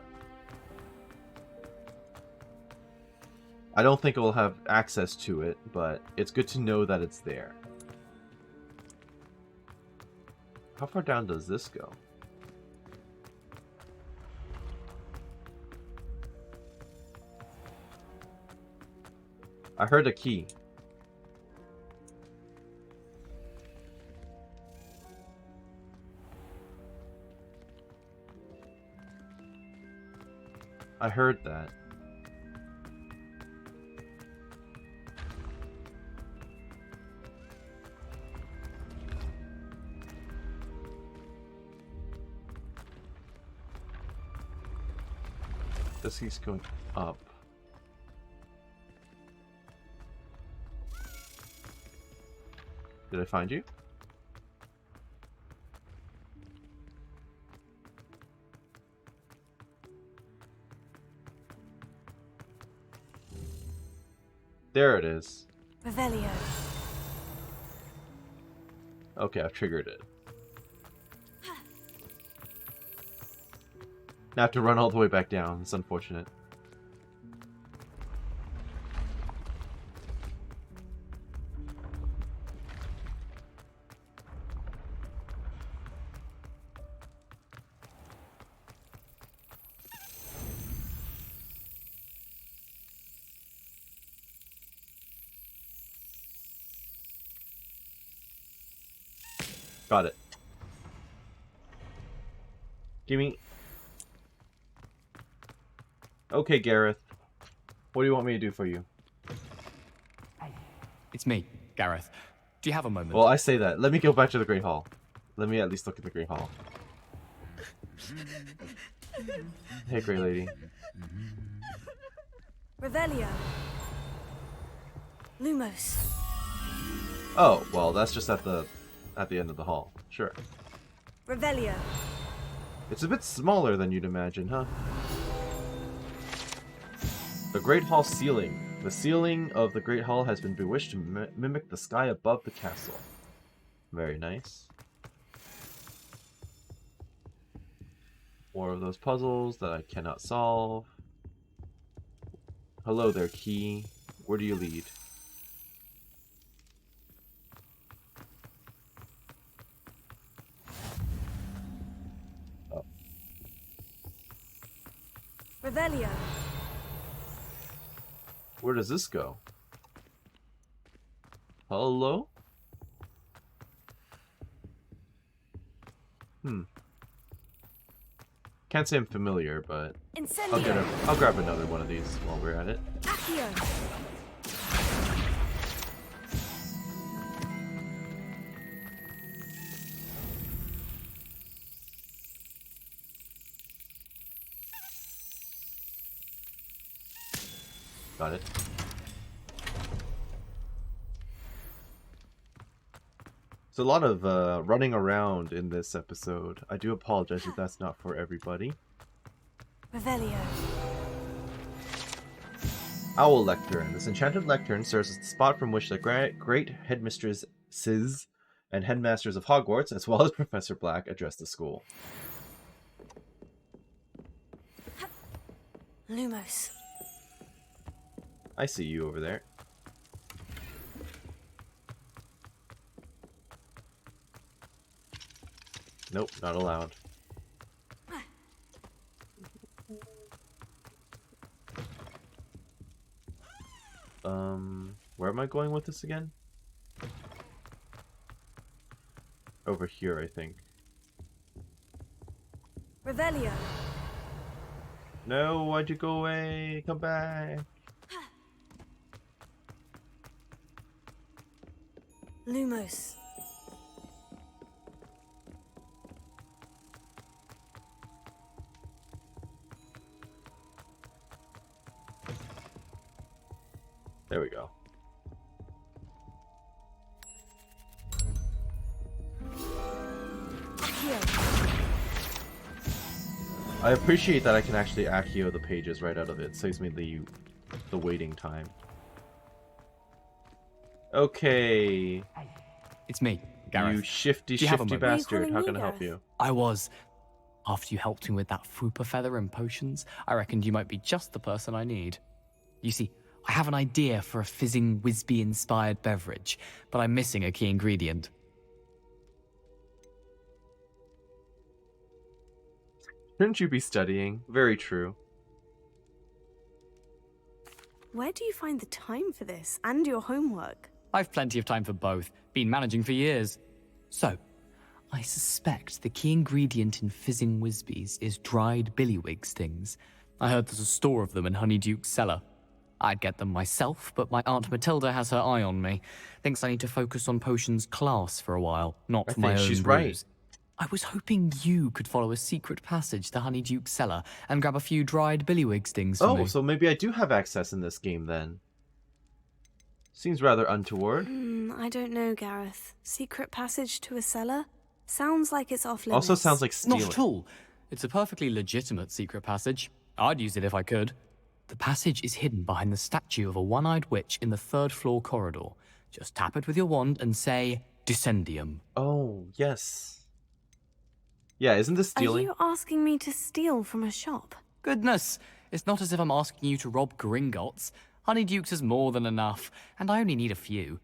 I don't think we'll have access to it, but it's good to know that it's there. How far down does this go? I heard a key. I heard that. This keeps going up. Did I find you? There it is. Revelio. Okay, I've triggered it. Now I have to run all the way back down. It's unfortunate. Got it. Gimme. Okay, Gareth. What do you want me to do for you? It's me, Gareth. Do you have a moment? Well, I say that. Let me go back to the Great Hall. Let me at least look at the Great Hall. Hey, Grey Lady. Revelio. Lumos. Oh, well, that's just at the end of the hall. Sure. Revelio. It's a bit smaller than you'd imagine, huh? The Great Hall ceiling. The ceiling of the Great Hall has been bewitched to mimic the sky above the castle. Very nice. More of those puzzles that I cannot solve. Hello there, key. Where do you lead? Oh. Revelio. Where does this go? Hello? Can't say I'm familiar, but I'll grab another one of these while we're at it. Accio. Got it. There's a lot of running around in this episode. I do apologize if that's not for everybody. Revelio. Owl Lectern. This enchanted lectern serves as the spot from which the great headmistresses and headmasters of Hogwarts, as well as Professor Black, address the school. Lumos. I see you over there. Nope, not allowed. Where am I going with this again? Over here, I think. Revelio. No, why'd you go away? Come back. Lumos. There we go. I appreciate that I can actually Accio the pages right out of it. Saves me the waiting time. Okay. It's me, Gareth. You shifty bastard. How can I help you? I was. After you helped me with that Fupa feather and potions, I reckoned you might be just the person I need. You see, I have an idea for a fizzing Whizbee-inspired beverage, but I'm missing a key ingredient. Shouldn't you be studying? Very true. Where do you find the time for this and your homework? I've plenty of time for both. Been managing for years. So, I suspect the key ingredient in fizzing Whizbees is dried billywig stings. I heard there's a store of them in Honeyduke's cellar. I'd get them myself, but my Aunt Matilda has her eye on me. Thinks I need to focus on potions class for a while, not for my own she's brews. right. I was hoping you could follow a secret passage to Honeyduke's cellar and grab a few dried billywig stings for me. Oh, so maybe I do have access in this game then. Seems rather untoward. I don't know, Gareth. Secret passage to a cellar? Sounds like it's off limits. Also sounds like stealing. Not at all. It's a perfectly legitimate secret passage. I'd use it if I could. The passage is hidden behind the statue of a one-eyed witch in the third-floor corridor. Just tap it with your wand and say, Descendium. Oh, yes. Yeah, isn't this stealing? Are you asking me to steal from a shop? Goodness, it's not as if I'm asking you to rob Gringotts. Honeyduke's is more than enough, and I only need a few.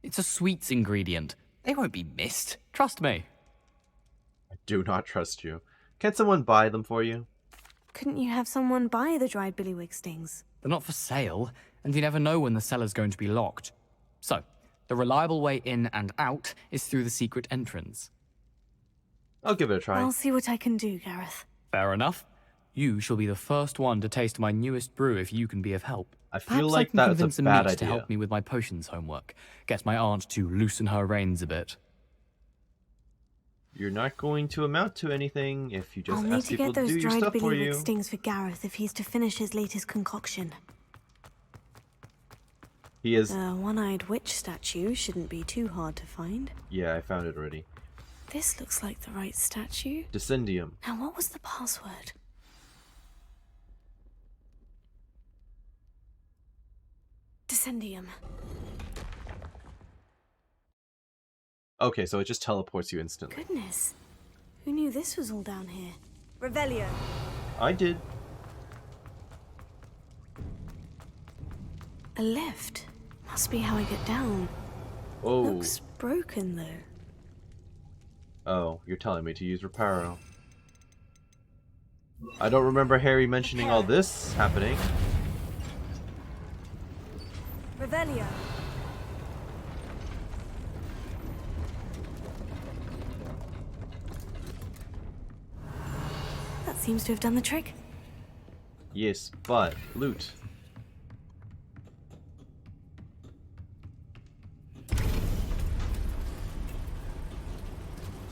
It's a sweets ingredient. They won't be missed. Trust me. I do not trust you. Can someone buy them for you? Couldn't you have someone buy the dried billywig stings? They're not for sale, and you never know when the cellar's going to be locked. So, the reliable way in and out is through the secret entrance. I'll give it a try. I'll see what I can do, Gareth. Fair enough. You shall be the first one to taste my newest brew if you can be of help. I feel Perhaps like I can that's convince a bad Amit idea. to help me with my potions homework. Get my aunt to loosen her reins a bit. You're not going to amount to anything if you just I'll need ask to people get to do those your dried stuff for billywig you. stings for Gareth if he's to finish his latest concoction. He is... The one-eyed witch statue shouldn't be too hard to find. Yeah, I found it already. This looks like the right statue. Descendium. Now, what was the password? Descendium. Okay, so it just teleports you instantly. Goodness. Who knew this was all down here? Revelio. I did. A lift. Must be how I get down. Oh. Looks broken, though. Oh, you're telling me to use Reparo. I don't remember Harry mentioning all this happening. Revelio. That seems to have done the trick. Yes, but loot.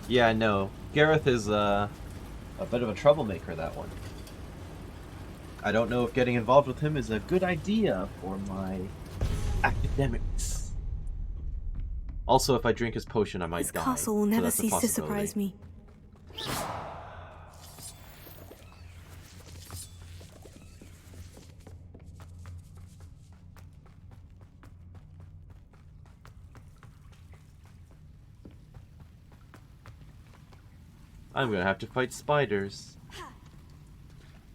Yeah, no. Gareth is a bit of a troublemaker, that one. I don't know if getting involved with him is a good idea for my academics. Also, if I drink his potion, I might This die. castle will so never that's a cease to surprise possibility. me. I'm gonna have to fight spiders.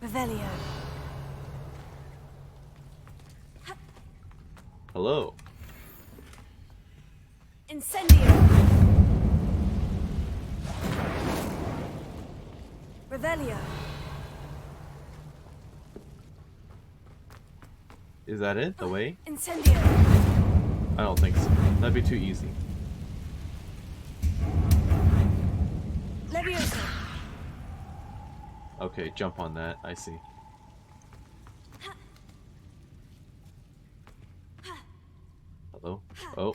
Revelio. Hello. Incendio. Revelio. Is that it? The way? Incendio. I don't think so. That'd be too easy. Leviosa. Okay, jump on that. I see. Hello? Oh,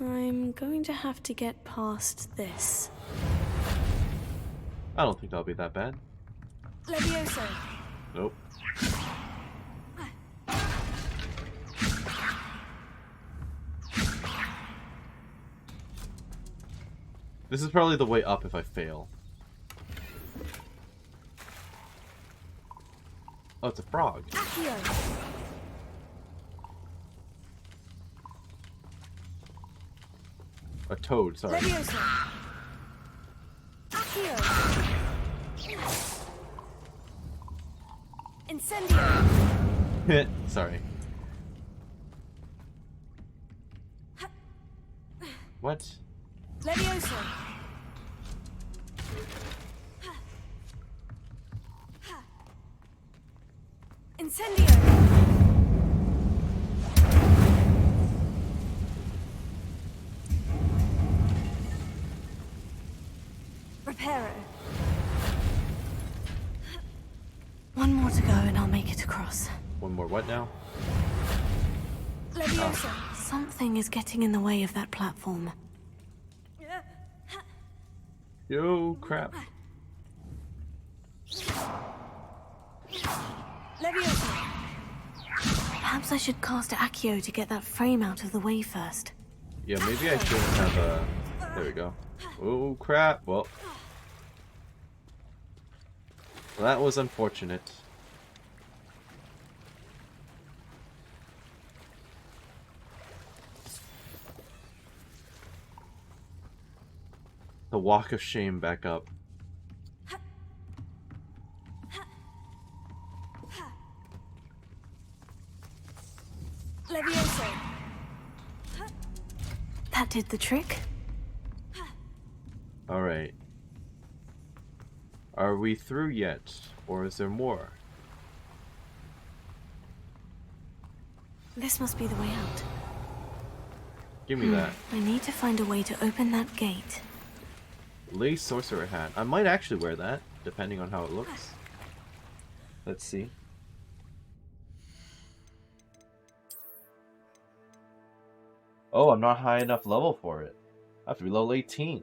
I'm going to have to get past this. I don't think that'll be that bad. Leviosa. Nope. This is probably the way up if I fail. Oh, it's a frog. Accio. A toad, sorry. Leviosa. Accio. Incendio. Sorry. What? Leviosa. Incendio. Reparo. One more to go and I'll make it across. One more what now? Leviosa. Something is getting in the way of that platform. Yo, crap. Leviosa. Perhaps I should cast Accio to get that frame out of the way first. Yeah, maybe I shouldn't have There we go. Oh, crap. Well, that was unfortunate. The walk of shame back up. Leviosa. That did the trick. Alright. Are we through yet? Or is there more? This must be the way out. Give me that. I need to find a way to open that gate. Lace sorcerer hat. I might actually wear that, depending on how it looks. Let's see. Oh, I'm not high enough level for it. I have to be level 18.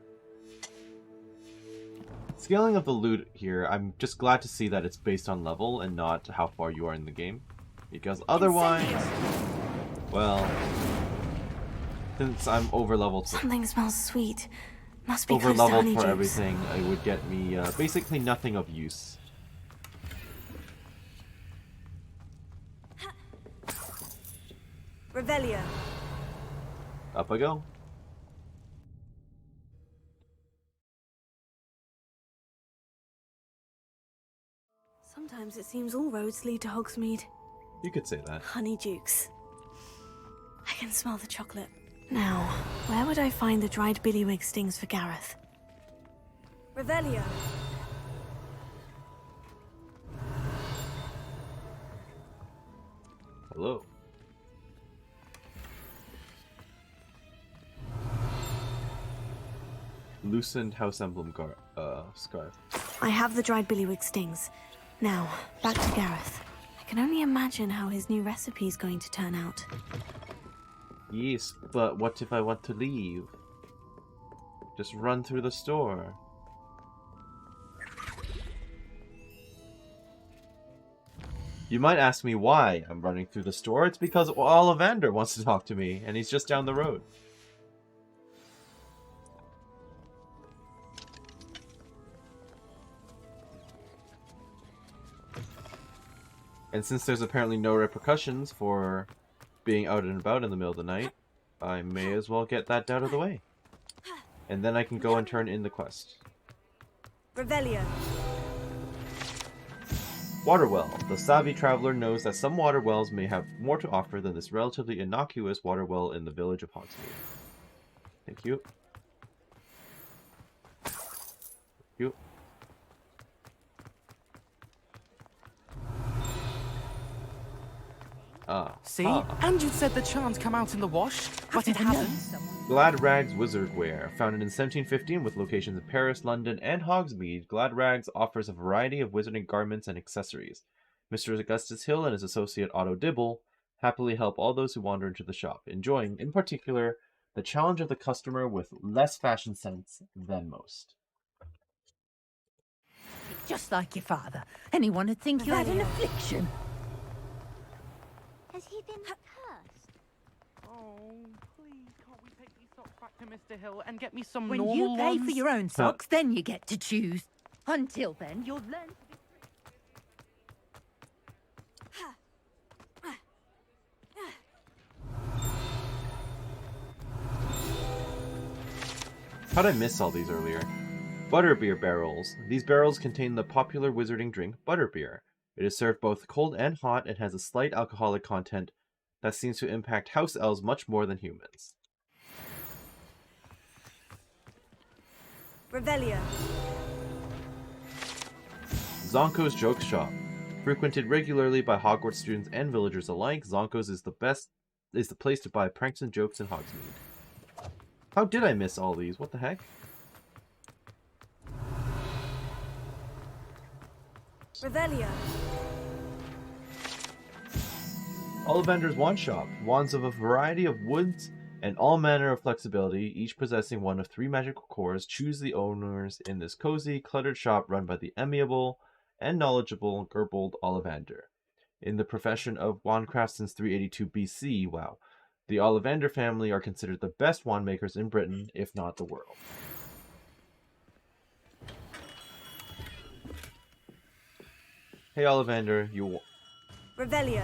Scaling of the loot here, I'm just glad to see that it's based on level and not how far you are in the game. Because otherwise, well, since I'm over leveled for, Something smells sweet. Must be close to honey for juice. everything, it would get me basically nothing of use. Revelio. Up I go. Sometimes it seems all roads lead to Hogsmeade. You could say that. Honeydukes. I can smell the chocolate. Now, where would I find the dried billywig stings for Gareth? Revelio. Hello. Loosened house emblem scarf. I have the dried billywig stings. Now, back to Gareth. I can only imagine how his new recipe is going to turn out. Yes, but what if I want to leave? Just run through the store. You might ask me why I'm running through the store. It's because Ollivander wants to talk to me, and he's just down the road. And since there's apparently no repercussions for being out and about in the middle of the night, I may as well get that out of the way. And then I can go and turn in the quest. Revelio. Water well. The savvy traveler knows that some water wells may have more to offer than this relatively innocuous water well in the village of Hogsmeade. Thank you. Thank you. See? And you said the charms come out in the wash, but it hasn't. Glad Rags Wizardwear. Founded in 1715 with locations in Paris, London, and Hogsmeade, Glad Rags offers a variety of wizarding garments and accessories. Mr. Augustus Hill and his associate Otto Dibble happily help all those who wander into the shop, enjoying, in particular, the challenge of the customer with less fashion sense than most. Just like your father. Anyone would think you had an affliction. Has he been cursed? Oh, please, can't we take these socks back to Mr. Hill and get me some When normal you pay ones? for your own socks, then you get to choose. Until then, you'll learn to be... How'd I miss all these earlier? Butterbeer barrels. These barrels contain the popular wizarding drink butterbeer. It is served both cold and hot and has a slight alcoholic content that seems to impact house elves much more than humans. Revelio. Zonko's Joke Shop. Frequented regularly by Hogwarts students and villagers alike, Zonko's is the place to buy pranks and jokes in Hogsmeade. How did I miss all these? What the heck? Revelio. Ollivander's Wand Shop. Wands of a variety of woods and all manner of flexibility, each possessing one of 3 magical cores. Choose the owners in this cozy, cluttered shop run by the amiable and knowledgeable Gerbold Ollivander. In the profession of wandcraft since 382 BC, wow, the Ollivander family are considered the best wand makers in Britain, if not the world. Hey Ollivander, Revelio.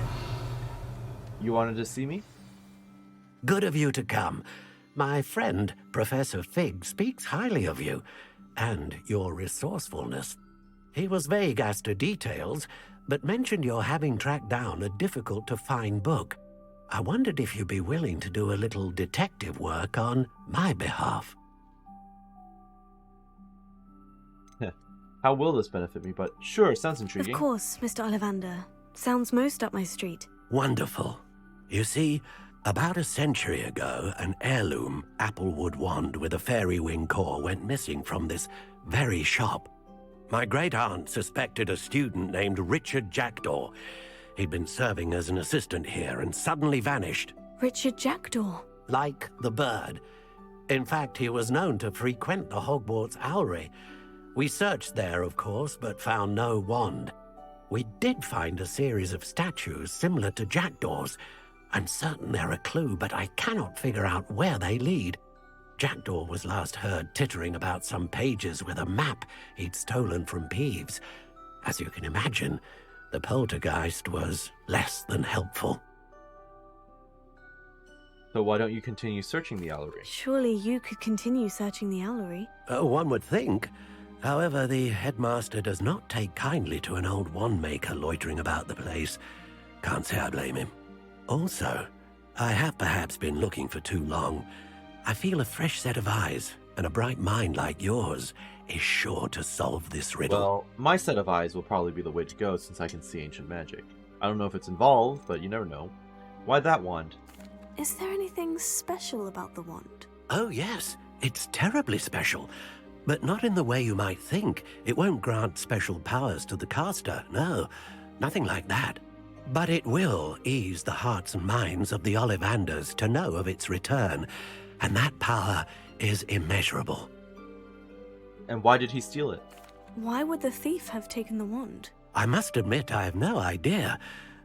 You wanted to see me? Good of you to come. My friend, Professor Fig, speaks highly of you, and your resourcefulness. He was vague as to details, but mentioned your having tracked down a difficult-to-find book. I wondered if you'd be willing to do a little detective work on my behalf. How will this benefit me? But sure, sounds intriguing. Of course, Mr. Ollivander. Sounds most up my street. Wonderful. You see, about a century ago, an heirloom applewood wand with a fairy wing core went missing from this very shop. My great-aunt suspected a student named Richard Jackdaw. He'd been serving as an assistant here and suddenly vanished. Richard Jackdaw? Like the bird. In fact, he was known to frequent the Hogwarts Owlery. We searched there, of course, but found no wand. We did find a series of statues similar to Jackdaw's. I'm certain they're a clue, but I cannot figure out where they lead. Jackdaw was last heard tittering about some pages with a map he'd stolen from Peeves. As you can imagine, the poltergeist was less than helpful. So why don't you continue searching the Owlery? Surely you could continue searching the Owlery. One would think. However, the headmaster does not take kindly to an old wand-maker loitering about the place. Can't say I blame him. Also, I have perhaps been looking for too long. I feel a fresh set of eyes, and a bright mind like yours is sure to solve this riddle. Well, my set of eyes will probably be the way to go since I can see ancient magic. I don't know if it's involved, but you never know. Why that wand? Is there anything special about the wand? Oh yes, it's terribly special. But not in the way you might think. It won't grant special powers to the caster, no. Nothing like that. But it will ease the hearts and minds of the Ollivanders to know of its return. And that power is immeasurable. And why did he steal it? Why would the thief have taken the wand? I must admit I have no idea.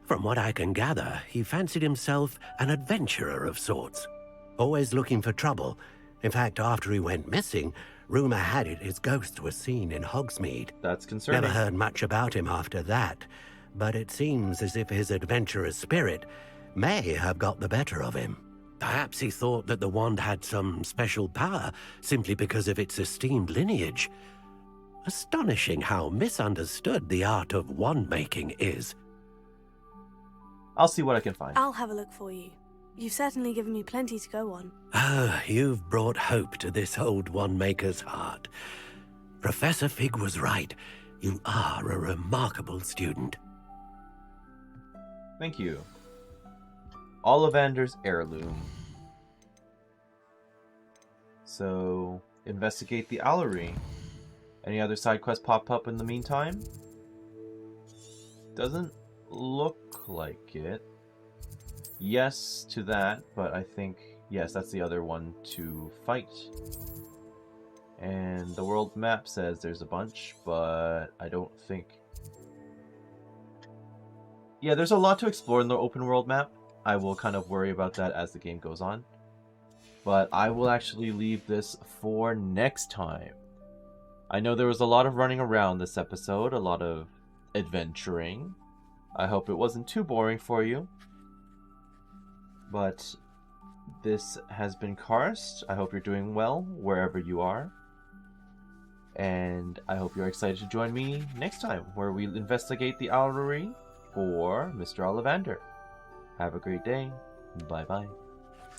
From what I can gather, he fancied himself an adventurer of sorts. Always looking for trouble. In fact, after he went missing, rumor had it his ghost was seen in Hogsmeade. That's concerning. Never heard much about him after that, but it seems as if his adventurous spirit may have got the better of him. Perhaps he thought that the wand had some special power simply because of its esteemed lineage. Astonishing how misunderstood the art of wand-making is. I'll see what I can find. I'll have a look for you. You've certainly given me plenty to go on. Ah, you've brought hope to this old wand-maker's heart. Professor Fig was right. You are a remarkable student. Thank you. Ollivander's heirloom. So, investigate the Owlery. Any other side quests pop up in the meantime? Doesn't look like it. Yes to that, but I think, yes, that's the other one to fight. And the world map says there's a bunch, but I don't think... Yeah, there's a lot to explore in the open world map. I will kind of worry about that as the game goes on. But I will actually leave this for next time. I know there was a lot of running around this episode, a lot of adventuring. I hope it wasn't too boring for you. But this has been Karst. I hope you're doing well wherever you are. And I hope you're excited to join me next time, where we investigate the Owlery for Mr. Ollivander. Have a great day. Bye-bye.